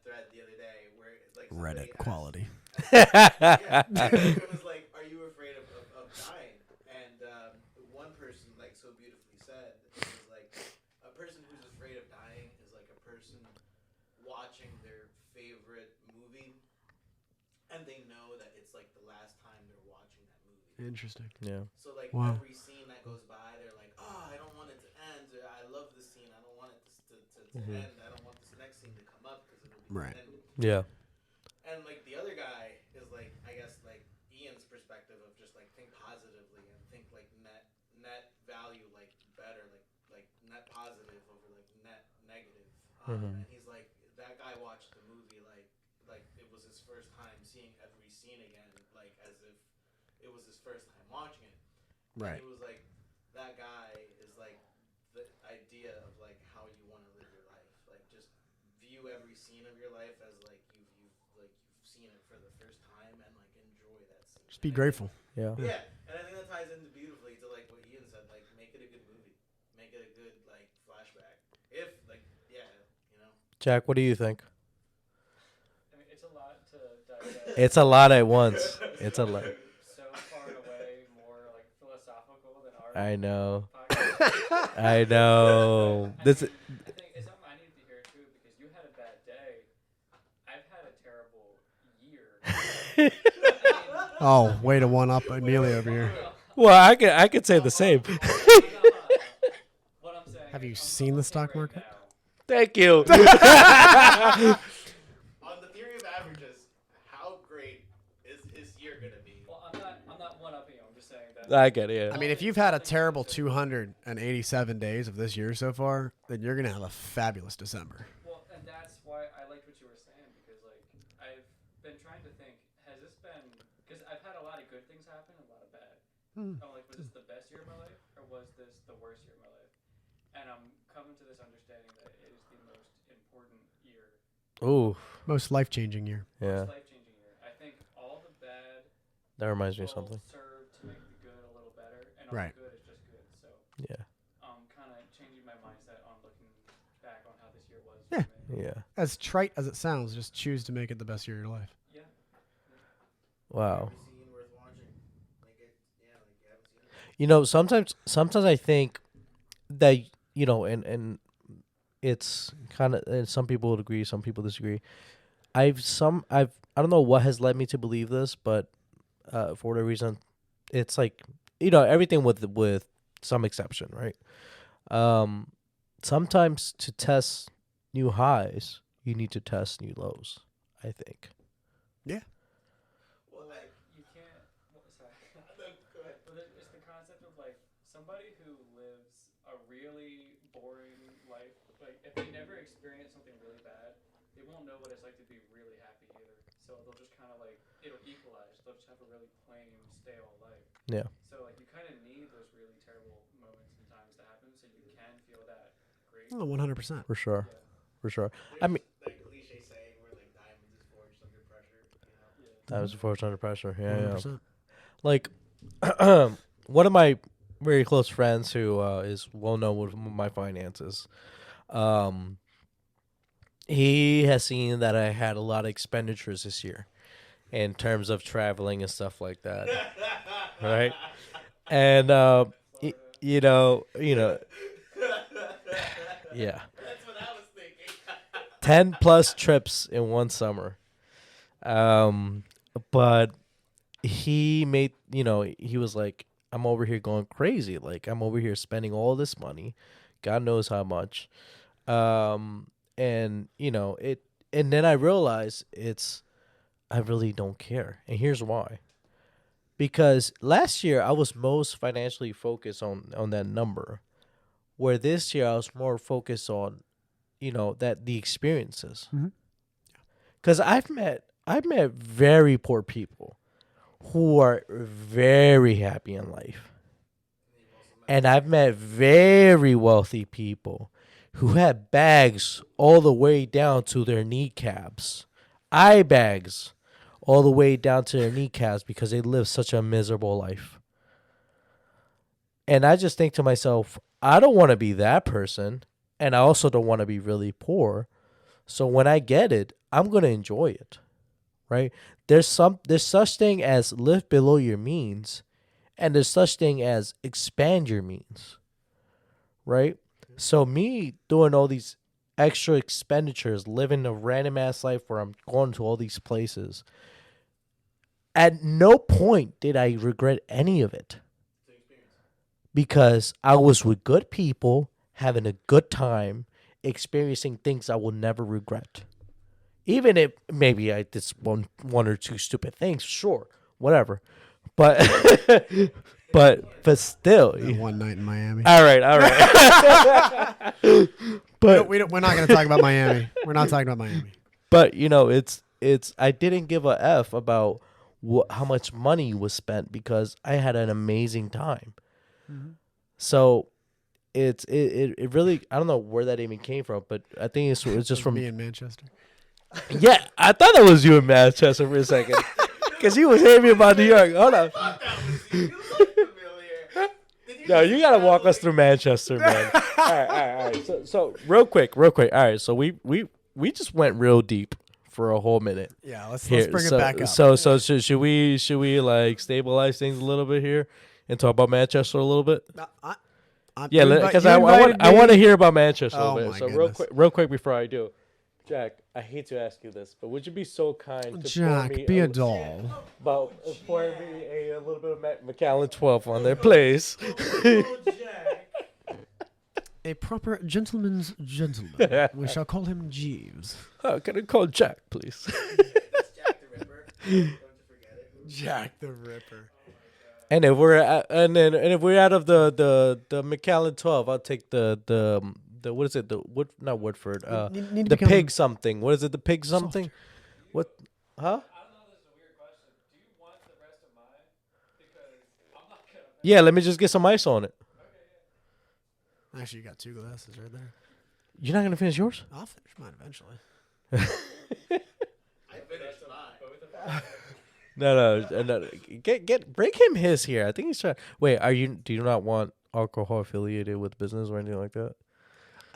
thread the other day where it's like Reddit quality. It was like, "Are you afraid of dying?" And one person like so beautifully said, "It was like a person who's afraid of dying is like a person watching their favorite movie, and they know that it's like the last time they're watching that movie. Interesting. Yeah. So like Wow. every scene that goes by, they're like, oh, I don't want it to end. Or, I love this scene. I don't want it to end. I don't want this next scene to come up because it'll be Right. ended. Yeah. And like the other guy is like, I guess like Ian's perspective of just like think positively and think like net value like better like net positive over like net negative. And he's like that guy watched the movie like it was his first time seeing every scene again, like as if it was his first time watching it. Right. And he was like, that guy is like the idea of like how you want to live your life. Like just view every scene of your life as like you've seen it for the first time and like enjoy that scene. Just be grateful. Yeah. Yeah, and I think that ties into beautifully to like what Ian said. Like make it a good movie, make it a good like flashback. If like Jack, what do you think? I mean, it's a lot to digest. It's a lot at once. It's a lot. So far and away more like philosophical than our I know. podcast. I know. This. I think it's something I needed to hear too because you had a bad day. I've had a terrible year. Oh, way to one up Emilio over here. Well, I could say the same. What I'm saying Have you is, I'm seen the looking stock right market? now. Thank you. on the theory of averages, how great is his year gonna be? Well, I'm not one upping you. I'm just saying that. I get it. Yeah. I mean, if you've had a terrible 287 days of this year so far, then you're going to have a fabulous December. Well, and that's why I liked what you were saying because like I've been trying to think, has this been because I've had a lot of good things happen and a lot of bad. I'm like, was this the best year of my life or was this the worst year of my life? And I'm coming to this understanding that it is the most important year, Ooh. Most life-changing year. Yeah. most life-changing year. I think all the bad That reminds me of will something. serve to make the good a little better, and all Right. the good is just good. So Yeah. I'm kind of changing my mindset on looking back on how this year was. Yeah. For me. Yeah. As trite as it sounds, just choose to make it the best year of your life. Yeah. Wow. Every scene worth watching. Like it, yeah, like you haven't seen it. You know, sometimes I think that and it's kind of, and some people would agree, some people disagree. I don't know what has led me to believe this, but for whatever reason, it's like everything with some exception, right? Sometimes to test new highs, you need to test new lows. I think. Well, like you can't. Sorry. Go ahead. But it's the concept of like somebody who lives a really boring life. Like if they never experience something really bad, they won't know what it's like to be really happy either. So they'll just kind of like it'll equalize. They'll just have a really plain, stale life. Yeah. So like you kind of need those really terrible moments and times to happen so you can feel that great. Oh, 100%. For sure. Yeah. For sure. I mean, That cliche saying where like diamonds is forged under pressure. that was forced under pressure. Yeah. 100%. Like one of my very close friends who is well known with my finances, he has seen that I had a lot of expenditures this year in terms of traveling and stuff like that, right? And you know, yeah. That's what I was thinking. 10 plus trips in one summer. But he made, he was like, I'm over here going crazy. Like, I'm over here spending all this money. God knows how much. And then I realized I really don't care. And here's why. Because last year I was most financially focused on that number, where this year I was more focused on, that the experiences. Because I've met very poor people who are very happy in life. And I've met very wealthy people who had bags all the way down to their kneecaps. Eye bags all the way down to their kneecaps because they live such a miserable life. And I just think to myself, I don't want to be that person. And I also don't want to be really poor. So when I get it, I'm going to enjoy it. Right? There's such thing as live below your means, and there's such thing as expand your means. Right? So me doing all these extra expenditures, living a random ass life where I'm going to all these places, at no point did I regret any of it. Because I was with good people, having a good time, experiencing things I will never regret. Even if maybe I did one or two stupid things, sure, whatever. But but still. One night in Miami. All right. But we're not going to talk about Miami. We're not talking about Miami. But it's I didn't give a F about how much money was spent because I had an amazing time. Mm-hmm. So it really, I don't know where that even came from, but I think it's just from me in Manchester. Yeah, I thought that was you in Manchester for a second because you was hearing me about New York. Hold on. No, you gotta walk us through Manchester, man. All right. So real quick. All right, so we just went real deep for a whole minute. Yeah, let's bring it back up. So should we like stabilize things a little bit here and talk about Manchester a little bit? Because I want to hear about Manchester a little bit. So goodness. real quick before I do, Jack, I hate to ask you this, but would you be so kind to Jack, pour me be a doll. pour me a little bit of Macallan 12 on there, please? A proper gentleman's gentleman. We shall call him Jeeves. Oh, can I call Jack, please? That's Jack the Ripper. Don't you forget it. Jack the Ripper. And if we're out of the Macallan 12, I'll take the what is it? Not Woodford. The pig something. What is it? The pig something? Softer. What? Huh? I don't know. This is a weird question. Do you want the rest of mine? Because I'm not gonna. Yeah. Let me just get some ice on it. Okay. Actually, you got 2 glasses right there. You're not gonna finish yours? I'll finish mine eventually. I finished mine. No. Bring him his here. I think he's trying. Wait, do you not want alcohol affiliated with business or anything like that?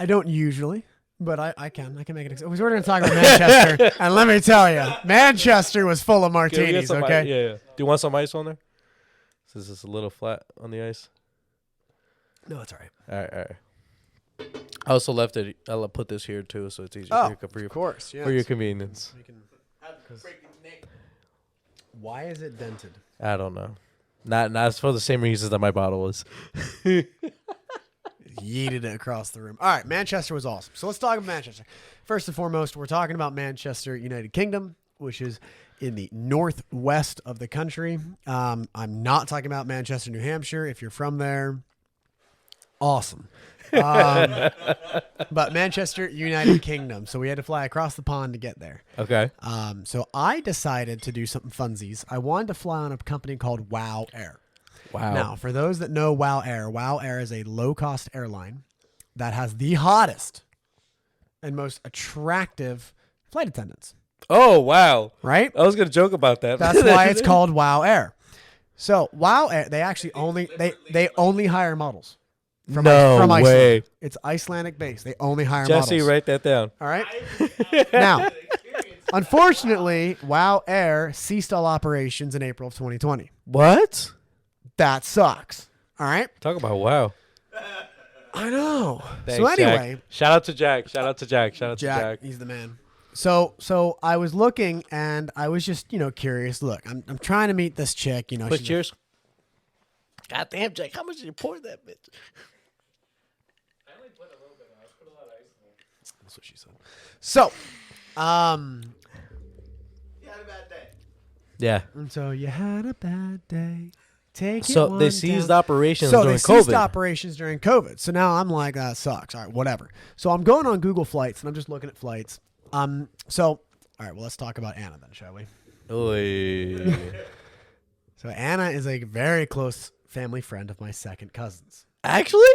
I don't usually, but I can make an exception. We're going to talk about Manchester, and let me tell you, Manchester was full of martinis. Okay. Yeah. Do you want some ice on there? Since it's a little flat on the ice. No, it's all right. All right. I also left it. I'll put this here too, so it's easier for you. Of course, yes. For your convenience. Why is it dented? I don't know. Not for the same reasons that my bottle was. Yeeted it across the room. All right, Manchester was awesome. So let's talk about Manchester. First and foremost, we're talking about Manchester, United Kingdom, which is in the northwest of the country. I'm not talking about Manchester, New Hampshire. If you're from there, awesome. But Manchester, United Kingdom. So we had to fly across the pond to get there. Okay. So I decided to do something funsies. I wanted to fly on a company called WOW Air. Wow. Now, for those that know WOW Air is a low-cost airline that has the hottest and most attractive flight attendants. Oh, wow. Right? I was going to joke about that. That's why it's called WOW Air. So WOW Air, they actually only hire models. From Iceland. Way. It's Icelandic based. They only hire models. Jesse, write that down. All right. Now, unfortunately, WOW Air ceased all operations in April of 2020. What? That sucks. All right. Talk about wow. I know. So anyway, Jack. Shout out to Jack. Shout out to Jack. Shout out to Jack, Jack. he's the man. So I was looking and I was just, curious. Look, I'm trying to meet this chick, Quick she's cheers. God damn, Jack. How much did you pour that bitch? I only put a little bit. I put a lot of ice in it. That's what she said. So, You had a bad day. Yeah. and so you had a bad day. Take it So one they ceased down. operations So during they ceased COVID. operations during COVID. So now I'm like, that sucks. All right, whatever. So I'm going on Google Flights and I'm just looking at flights. So all right, well, let's talk about Anna then, shall we? Oy. So Anna is a very close family friend of my second cousin's. Actually?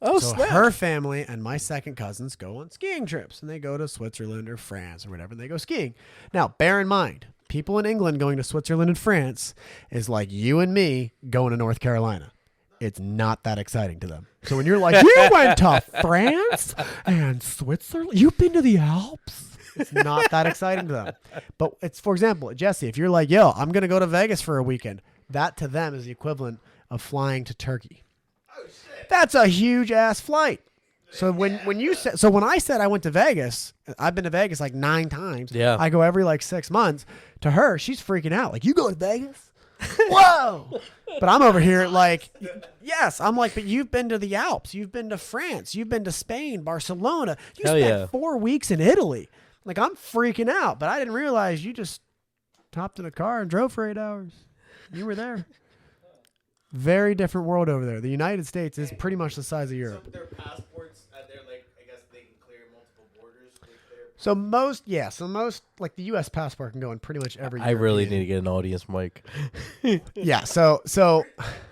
Oh, So snap. her family and my second cousins go on skiing trips, and they go to Switzerland or France or whatever, and they go skiing. Now, bear in mind, people in England going to Switzerland and France is like you and me going to North Carolina. It's not that exciting to them. So when you're like, you went to France and Switzerland, you've been to the Alps. It's not that exciting to them. But it's, for example, Jesse, if you're like, yo, I'm going to go to Vegas for a weekend, that to them is the equivalent of flying to Turkey. Oh shit. That's a huge ass flight. So when you said, so when I said I went to Vegas, I've been to Vegas like 9 times. Yeah. I go every like 6 months. To her, she's freaking out. Like, you go to Vegas? Whoa. But I'm over here like, yes. I'm like, but you've been to the Alps. You've been to France. You've been to Spain, Barcelona. You Hell spent yeah. 4 weeks in Italy. Like, I'm freaking out. But I didn't realize you just hopped in a car and drove for 8 hours. You were there. Very different world over there. The United States is pretty much the size of Europe. So their passports, they're like, I guess they can clear multiple borders with their. So most like the U.S. passport can go in pretty much every. I really European- need to get an audience mic. Yeah. So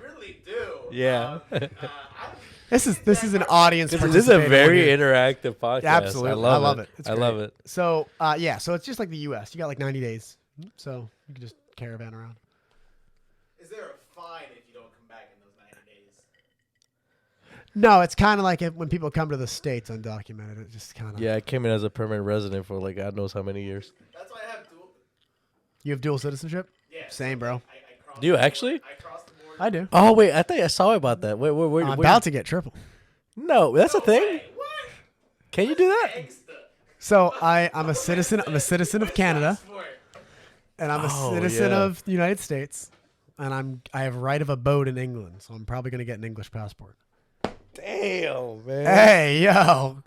Really do. Yeah. this is an audience. This is a participating very here. interactive podcast. Absolutely. I love it. It's I love great. it. So yeah. So it's just like the U.S. You got like 90 days. So you can just caravan around. Is there a fine if you don't come back in those 90 days? No, it's kind of like when people come to the States undocumented. It just kind of. Yeah, I came in as a permanent resident for like God knows how many years. That's why I have dual. You have dual citizenship. Yeah. Same, bro. I crossed Do you the board- actually? I crossed the board. I do. Oh wait, I think I saw about that. Wait, I'm about to get triple. No, that's a thing. Wait, what? Can you do that? Gangsta. So I'm a citizen. I'm a citizen of Canada. Sport. And I'm a Oh, citizen yeah. of the United States, and I have right of abode in England, so I'm probably gonna get an English passport. Damn, man. Hey, yo.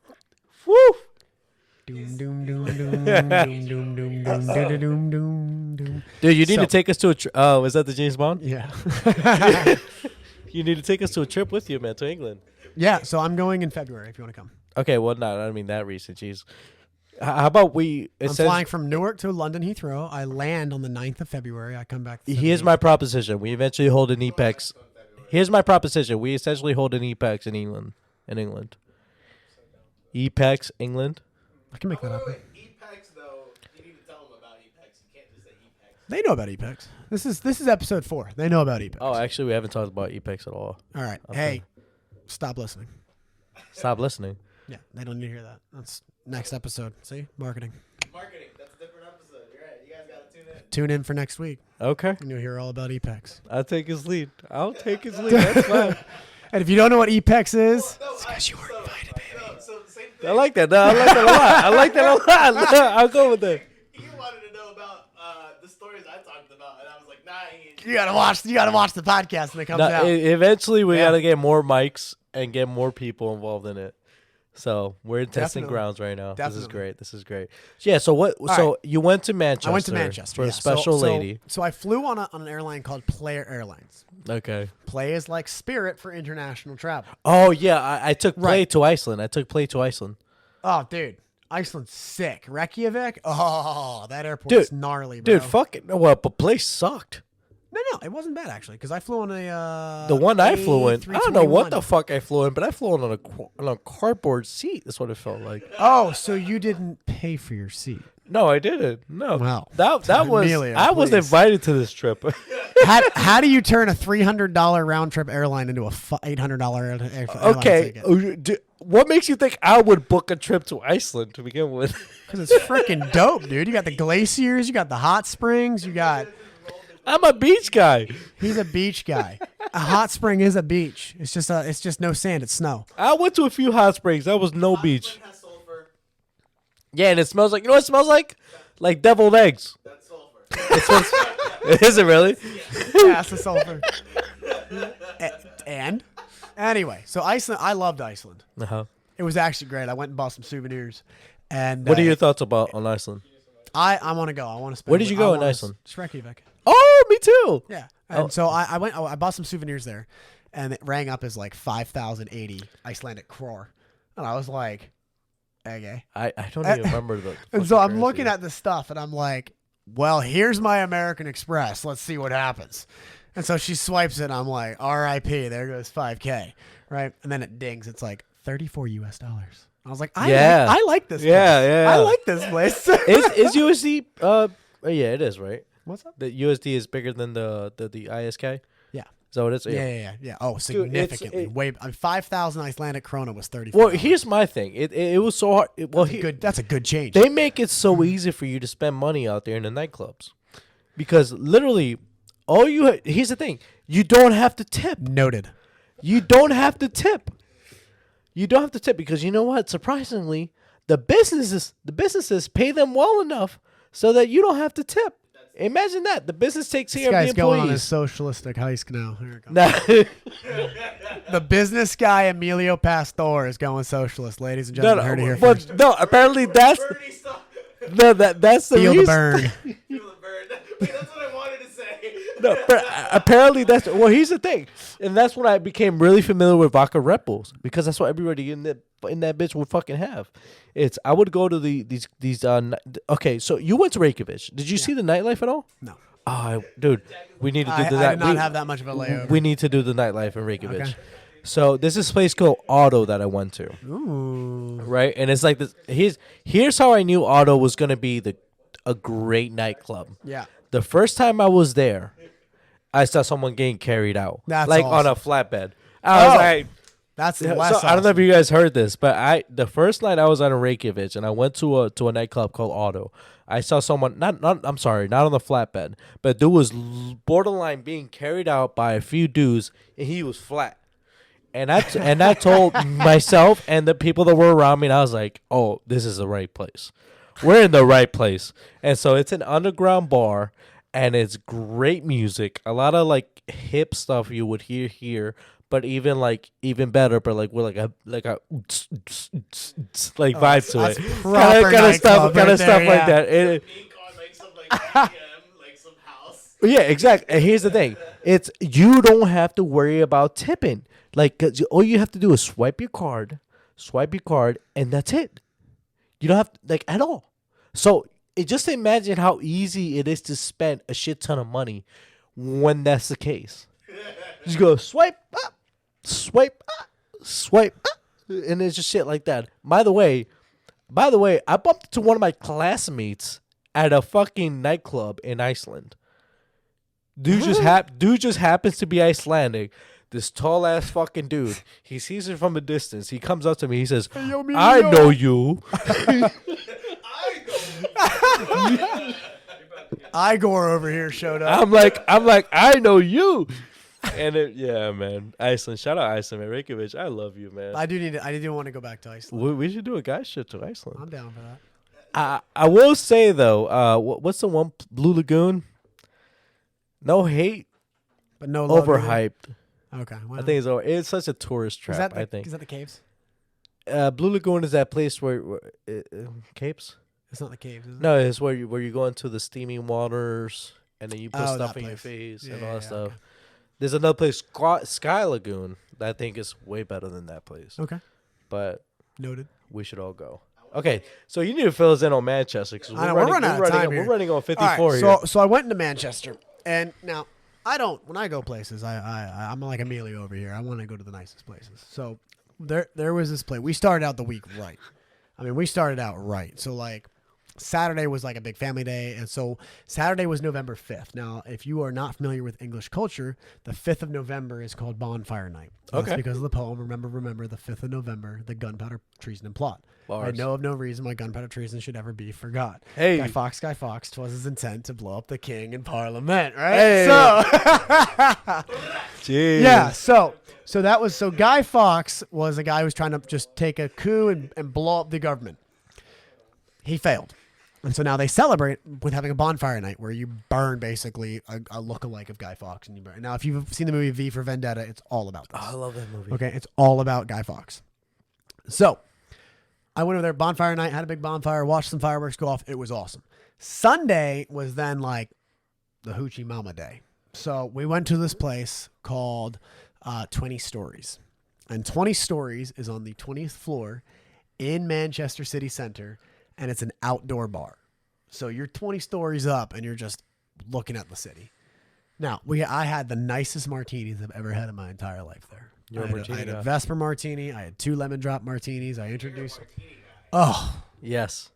Woo. Doom doom doom doom doom doom doom doom doom doom doom doom. Dude, you need So- to take us to a trip. Oh, is that the James Bond? Yeah. You need to take us to a trip with you, man, to England. Yeah. So I'm going in February if you want to come. Okay, well, not. I don't mean that recent. Jeez. How about we? It I'm says flying from Newark to London Heathrow. I land on the 9th of February. I come back. the here's 17th. my proposition. We eventually hold an EPEX. Here's my proposition. We essentially hold an EPEX in England. EPEX, England. I can make that Wait, happen. EPEX though, you need to tell them about EPEX. You can't just say EPEX. They know about EPEX. This is episode 4. They know about EPEX. Oh, actually, we haven't talked about EPEX at all. All right. Okay. Hey, stop listening. Stop listening. Yeah, they don't need to hear that. That's next episode. See, marketing. Marketing, that's a different episode. You're right. You guys gotta tune in. Tune in for next week, Okay, and you'll hear all about EPEX. I'll take his lead. That's fine. And if you don't know what EPEX is, No, because you weren't invited, baby. So the same I thing. like that. No, I like that a lot. I like that a lot. I'll go with that. Ian wanted to know about the stories I talked about, and I was like, nah, Ian. You gotta watch the podcast when it comes No, out. eventually, we Yeah. gotta get more mics and get more people involved in it. So we're in testing Definitely. grounds right now. This is Definitely. great. This is great. Yeah. So what? So right. you went to Manchester. I went to Manchester for yeah. a special lady. So I flew on an airline called Play Airlines. Okay. Play is like Spirit for international travel. Oh yeah, I took play Right. to Iceland. I took play to Iceland. Oh, dude, Iceland's sick. Reykjavik. Oh, that airport's Dude, gnarly, bro. Dude, fuck it. Well, but play sucked. No, it wasn't bad actually, because I flew on a The one I flew in, I don't know what the A321. fuck I flew in, but I flew in on a cardboard seat. That's what it felt like. Oh, so you didn't pay for your seat? No, I didn't. No, Wow. that was Emilio, I was please. invited to this trip. How do you turn a $300 round trip airline into a $800 airline Okay, ticket? what makes you think I would book a trip to Iceland to begin with? Because it's freaking dope, dude. You got the glaciers, you got the hot springs, you got I'm a beach guy. He's a beach guy. A hot spring is a beach. It's just no sand. It's snow. I went to a few hot springs. That was no Hot beach. spring has sulfur. Yeah, and it smells like, you know what it smells like? Like deviled eggs. That's sulfur. Is it really? Yeah, it's a sulfur. And anyway, so Iceland. I loved Iceland. Uh-huh. It was actually great. I went and bought some souvenirs. And What are your thoughts on Iceland? I want to go. I want to spend. Where did you go in Iceland? Reykjavik. Oh, me too. Yeah. And Oh. so I went. I bought some souvenirs there, and it rang up as like 5,080 Icelandic crore, and I was like, okay. I don't even remember the. And so I'm looking at this stuff, and I'm like, well, here's my American Express. Let's see what happens. And so she swipes it, and I'm like, R.I.P. There goes 5K, right? And then it dings. It's like $34 US. I was like, I like this. Yeah, place. yeah. I like this place. is USD? Yeah, it is, right? What's up? The USD is bigger than the ISK. Yeah. So it is. Yeah. Oh, Dude, significantly. it- Way 5,000 Icelandic krona was 34. Well, here's my thing. It was so hard. That's a good change. They make it so easy for you to spend money out there in the nightclubs, because literally, here's the thing: you don't have to tip. Noted. You don't have to tip. You don't have to tip because you know what? Surprisingly, the businesses pay them well enough so that you don't have to tip. Imagine that. The business takes This care of guy's the going on his employees. socialistic heist now. Here it goes. Nah. The business guy Emilio Pastor is going socialist, ladies and gentlemen. Heard it here first. but no. Apparently, that's Bernie, stop. that's the Feel the reason. burn. Feel the burn. Wait, that's what I wanted to say. No, but apparently that's here's the thing, and that's when I became really familiar with vodka Red Bulls, because that's what everybody in that bitch would fucking have. I would go to these okay, so you went to Reykjavik. Did you see the nightlife at all? No. Oh, dude, we need to do I the did not have that much of a layover. We need to do the nightlife in Reykjavik. Okay. So there's this place called Auto that I went to, Ooh. right? And it's like this. Here's how I knew Auto was gonna be a great nightclub. Yeah. The first time I was there, I saw someone getting carried out, That's like on a awesome. flatbed. I was Oh, like, That's so less I don't know if awesome. you guys heard this, but the first night I was on a Reykjavik and I went to a nightclub called Auto. I saw someone not on the flatbed, but dude was borderline being carried out by a few dudes, and he was flat. And I told myself and the people that were around me, and I was like, oh, this is the right place. We're in the right place. And so it's an underground bar, and it's great music. A lot of like hip stuff you would hear here, but even better, but like with like a vibe to that's it. proper Kind of stuff, nightclub kind right of stuff there, like yeah. that. Ink on like some like EDM, like some house. Yeah, exactly. And here's the thing: you don't have to worry about tipping. Like, 'cause all you have to do is swipe your card, and that's it. You don't have to, like, at all. So just imagine how easy it is to spend a shit ton of money when that's the case. Just go swipe up, and it's just shit like that. By the way, I bumped into one of my classmates at a fucking nightclub in Iceland. Dude just happens to be Icelandic. This tall ass fucking dude. He sees it from a distance. He comes up to me. He says, "I know you." Igor over here showed up. I'm like, I know you. And yeah, man, Iceland. Shout out Iceland, man. Reykjavik. I love you, man. I do want to go back to Iceland. We should do a guys trip to Iceland. I'm down for that. I will say though, what's the one, Blue Lagoon? No hate, But no love either. overhyped. Okay. Well, I think it's such a tourist trap. I think Is that the caves? Blue Lagoon is that place where capes. It's not the caves, is it? No, it's where you go into the steaming waters and then you put Oh, stuff that in your place. face Yeah, and all that yeah, stuff. okay. There's another place, Sky Lagoon, that I think is way better than that place. Okay. But Noted. we should all go. Okay, so you need to fill us in on Manchester because I know, we're running out of time we're here. running on 54 All right, here. so I went into Manchester, and now when I go places, I'm like Emilio over here. I want to go to the nicest places. So there was this place. We started out the week right. I mean, we started out right. So like Saturday was like a big family day, and so Saturday was November 5th. Now, if you are not familiar with English culture, the 5th of November is called Bonfire Night. That's because of the poem, remember, the 5th of November, the gunpowder treason and plot. I know of no reason why gunpowder treason should ever be forgot. Hey. Guy Fawkes, 'twas his intent to blow up the king in Parliament, right? Hey. So, Jeez. yeah, so Guy Fawkes was a guy who was trying to just take a coup and blow up the government. He failed. And so now they celebrate with having a bonfire night where you burn basically a lookalike of Guy Fawkes. And you burn. Now, if you've seen the movie V for Vendetta, it's all about this. Oh, I love that movie. Okay, it's all about Guy Fawkes. So I went over there, bonfire night, had a big bonfire, watched some fireworks go off. It was awesome. Sunday was then like the Hoochie Mama Day. So we went to this place called 20 Stories. And 20 Stories is on the 20th floor in Manchester City Centre. And it's an outdoor bar. So you're 20 stories up and you're just looking at the city. Now, I had the nicest martinis I've ever had in my entire life there. I had a Vesper martini. I had 2 lemon drop martinis. I introduced. Oh. Yes.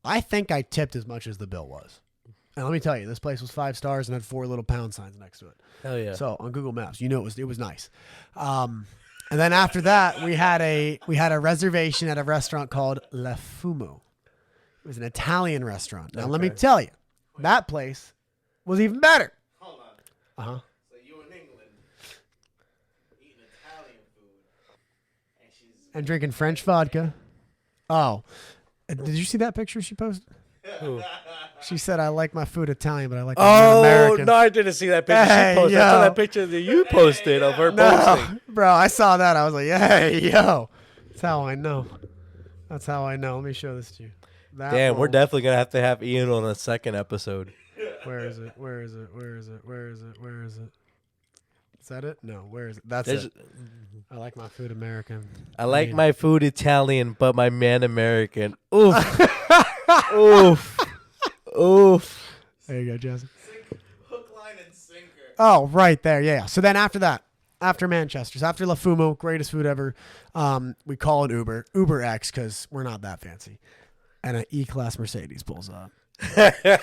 I think I tipped as much as the bill was. And let me tell you, this place was 5 stars and had 4 little pound signs next to it. Hell yeah. So on Google Maps, it was nice. And then after that, we had a reservation at a restaurant called Le Fumo. It was an Italian restaurant. Now, let me tell you, that place was even better. Hold on. Uh-huh. So you in England eating Italian food, and she's And drinking French vodka. Oh, did you see that picture she posted? Who? She said, I like my food Italian, but I like my American. No, I didn't see that picture Hey, she posted. I yo. saw that picture that you posted of her posting. Bro, I saw that. I was like, hey, yo. That's how I know. That's how I know. Let me show this to you. That Damn, we're moment. definitely going to have Ian on a second episode. Where is it? Where is it? Where is it? Where is it? Where is it? Is that it? No, where is it? That's There's- it. I like my food American. I like mean- my food Italian, but my man American. Oof. Oof. Oof. There you go, Jesse. hook, line, and sinker. Oh, right there. Yeah. So then after that, after Manchester's, after La Fumo, greatest food ever, we call it Uber X because we're not that fancy. And an E-Class Mercedes pulls up.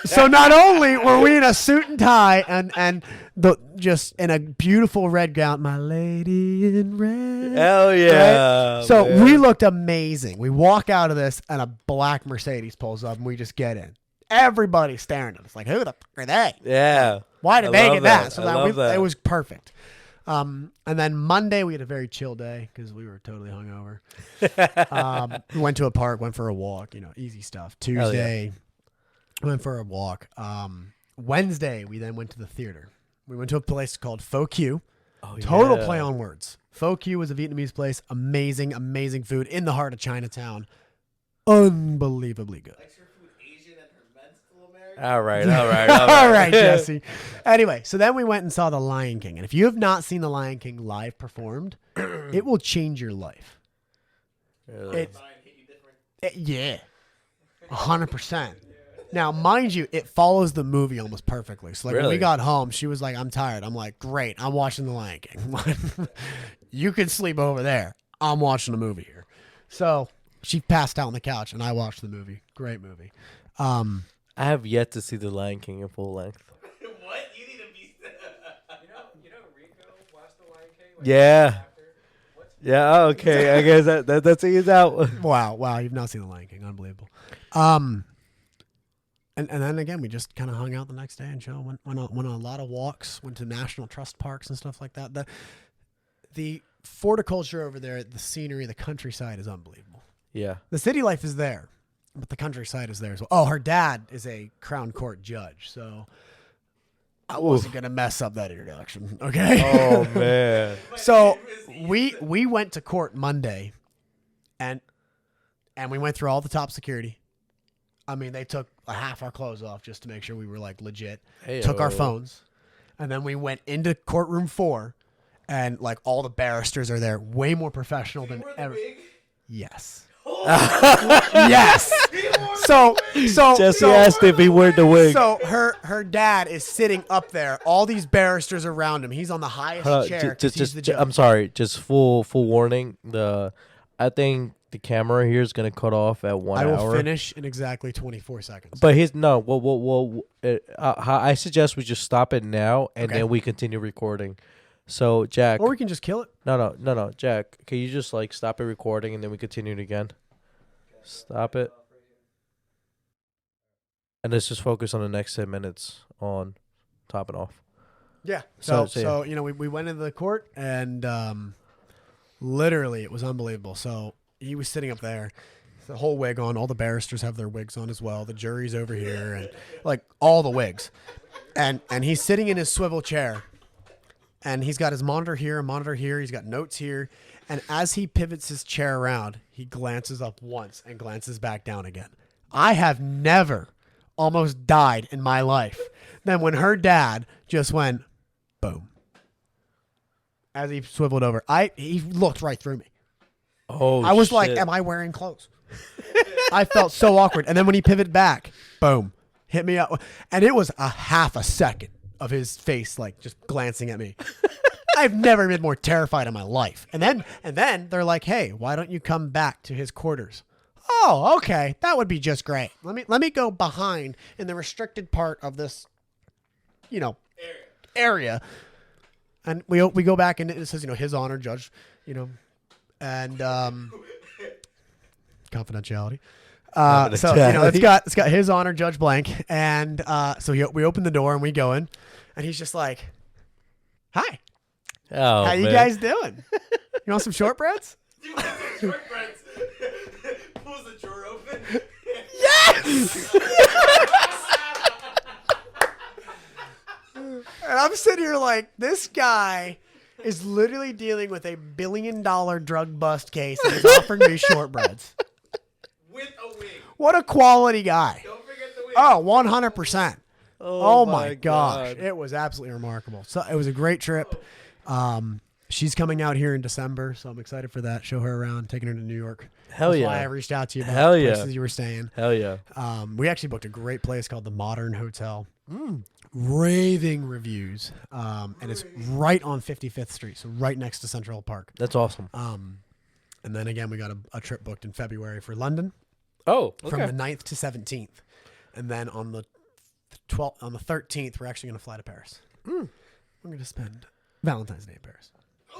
So not only were we in a suit and tie and just in a beautiful red gown, my lady in red. Hell yeah. Right? So man. we looked amazing. We walk out of this and a black Mercedes pulls up and we just get in. Everybody's staring at us like, who the f*** are they? Yeah. Why did I they love get that? So I that love that. it was perfect. And then Monday we had a very chill day because we were totally hungover. We went to a park, went for a walk, easy stuff. Tuesday, went for a walk. Wednesday we then went to the theater. We went to a place called Pho Q. Oh, Total yeah. play on words. Pho Q was a Vietnamese place. Amazing, amazing food in the heart of Chinatown. Unbelievably good. Likes her food Asian and her men's still American. All right. All right, Jesse. Anyway, so then we went and saw The Lion King. And if you have not seen The Lion King live performed, it will change your life. Really? It, yeah. 100%. Now, mind you, it follows the movie almost perfectly. So, like, when Really? we got home, she was like, I'm tired. I'm like, great. I'm watching The Lion King. You can sleep over there. I'm watching the movie here. So, she passed out on the couch, and I watched the movie. Great movie. I have yet to see The Lion King in full length. What? You need to be. You know Rico watched the Lion King? Yeah. After? What's Yeah, okay. I guess that's it out. Wow. You've not seen The Lion King. Unbelievable. And then again, we just kind of hung out the next day and went on a lot of walks, went to national trust parks and stuff like that. The horticulture over there, the scenery, the countryside is unbelievable. Yeah. The city life is there, but the countryside is there as well. Oh, her dad is a Crown Court judge, so I wasn't going to mess up that introduction, okay? Oh, man. So we went to court Monday, and we went through all the top security. I mean, they took a half our clothes off just to make sure we were like legit. Took our phones, and then we went into courtroom 4, and like all the barristers are there, way more professional than ever. Yes. Yes. So Jesse asked if he wore the wig. So her dad is sitting up there. All these barristers around him. He's on the highest chair. 'cause he's the judge. I'm sorry. Just full warning. I think the camera here is gonna cut off at 1 I hour. will finish in exactly 24 seconds. But I suggest we just stop it now and Okay. then we continue recording. So Jack, Or we can just kill it. no, Jack, can you just like stop it recording and then we continue it again? Stop it. And let's just focus on the next 10 minutes on topping off. Yeah. So, So you know, we went into the court and literally it was unbelievable. So he was sitting up there, the whole wig on. All the barristers have their wigs on as well. The jury's over here and like all the wigs. And he's sitting in his swivel chair. And he's got his monitor here, a monitor here. He's got notes here. And as he pivots his chair around, he glances up once and glances back down again. I have never almost died in my life than when her dad just went, boom. As he swiveled over. He looked right through me. Oh, I was like, shit. am I wearing clothes? I felt so awkward. And then when he pivoted back, boom, hit me up. And it was a half a second of his face like just glancing at me. I've never been more terrified in my life. And then they're like, "Hey, why don't you come back to his quarters?" Oh, okay. That would be just great. Let me go behind in the restricted part of this, area. And we go back and it says, his honor, judge, and confidentiality. So it's got his honor, Judge Blank, and so we open the door and we go in, and he's just like, "Hi, Oh, how you man. guys doing? You want some shortbreads?" Shortbreads. Pulls the drawer open. Yes. And I'm sitting here like, this guy is literally dealing with a $1 billion drug bust case and he's offering me shortbreads. With a wig. What a quality guy. Don't forget the wig. Oh, 100%. Oh my gosh. God. It was absolutely remarkable. So it was a great trip. She's coming out here in December, so I'm excited for that. Show her around, taking her to New York. Hell That's yeah. why I reached out to you about Hell yeah. places you were staying. Hell yeah. We actually booked a great place called the Modern Hotel. Raving reviews. And it's right on 55th Street, so right next to Central Park. That's awesome. And then again, we got a trip booked in February for London Oh, from okay. the 9th to 17th. And then on the 13th, we're actually going to fly to Paris. We're going to spend Valentine's Day in Paris.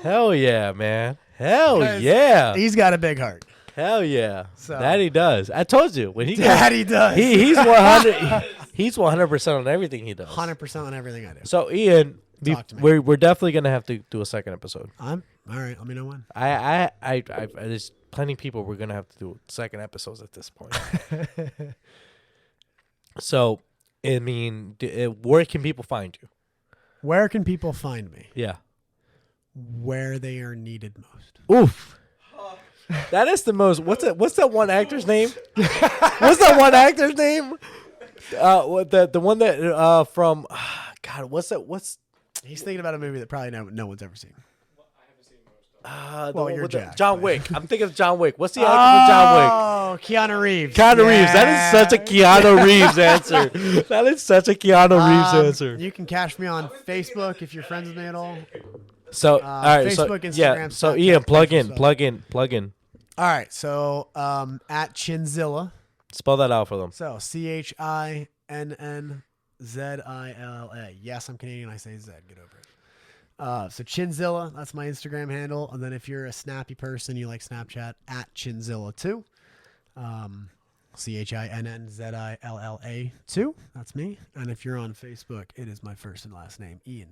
Hell yeah, man. Hell 'Cause yeah. He's got a big heart. Hell yeah. So- That he does. I told you when he goes, Daddy does. he's 100. He's 100% on everything he does. 100% on everything I do. So Ian, Talk to me. we're definitely gonna have to do a second episode. I'm all right. Let me know when. I there's plenty of people we're gonna have to do second episodes at this point. So, I mean, where can people find you? Where can people find me? Yeah. Where they are needed most. Oof. That is the most. What's that one actor's name? What's that one actor's name? The one that from God. What's He's thinking about a movie that probably no one's ever seen. the Well, one you're with Jack, John but- Wick? I'm thinking of John Wick. What's the actor for John Wick? Oh, Keanu Reeves. Keanu Reeves. That is such a Keanu Reeves answer. That is such a Keanu Reeves answer. You can catch me on Facebook if you're friends with me at all. So, all right. So, Facebook, yeah. Instagram, So, Snapchat, Ian, plug Facebook. in. All right. So at Chinzilla. Spell that out for them. So ChinNNZILLA. Yes, I'm Canadian. I say Z. Get over it. So Chinzilla, that's my Instagram handle. And then if you're a snappy person, you like Snapchat, at Chinzilla2. ChinNNZILLA 2. That's me. And if you're on Facebook, it is my first and last name, Ian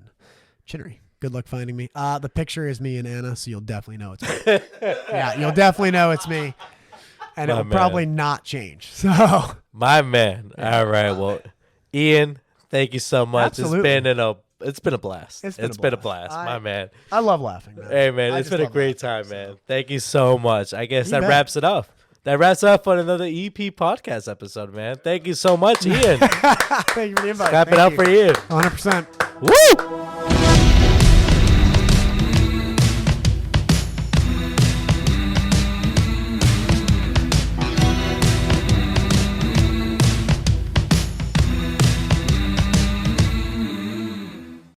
Chinnery. Good luck finding me. The picture is me and Anna, so you'll definitely know it's me. Yeah, you'll definitely know it's me. And My it will man. probably not change. So My man. All right. Well, Ian, thank you so much. Absolutely. It's been a blast. It's It's been been a a blast, blast. my man. I love laughing, man. Hey, man, I it's just been a love great laughing, time, so. man. Thank you so much. I guess You that bet. wraps it up. That wraps up on another EP podcast episode, man. Thank you so much, Ian. Thank you for the invite. Clap it Thank up you. for Ian. 100%. Woo!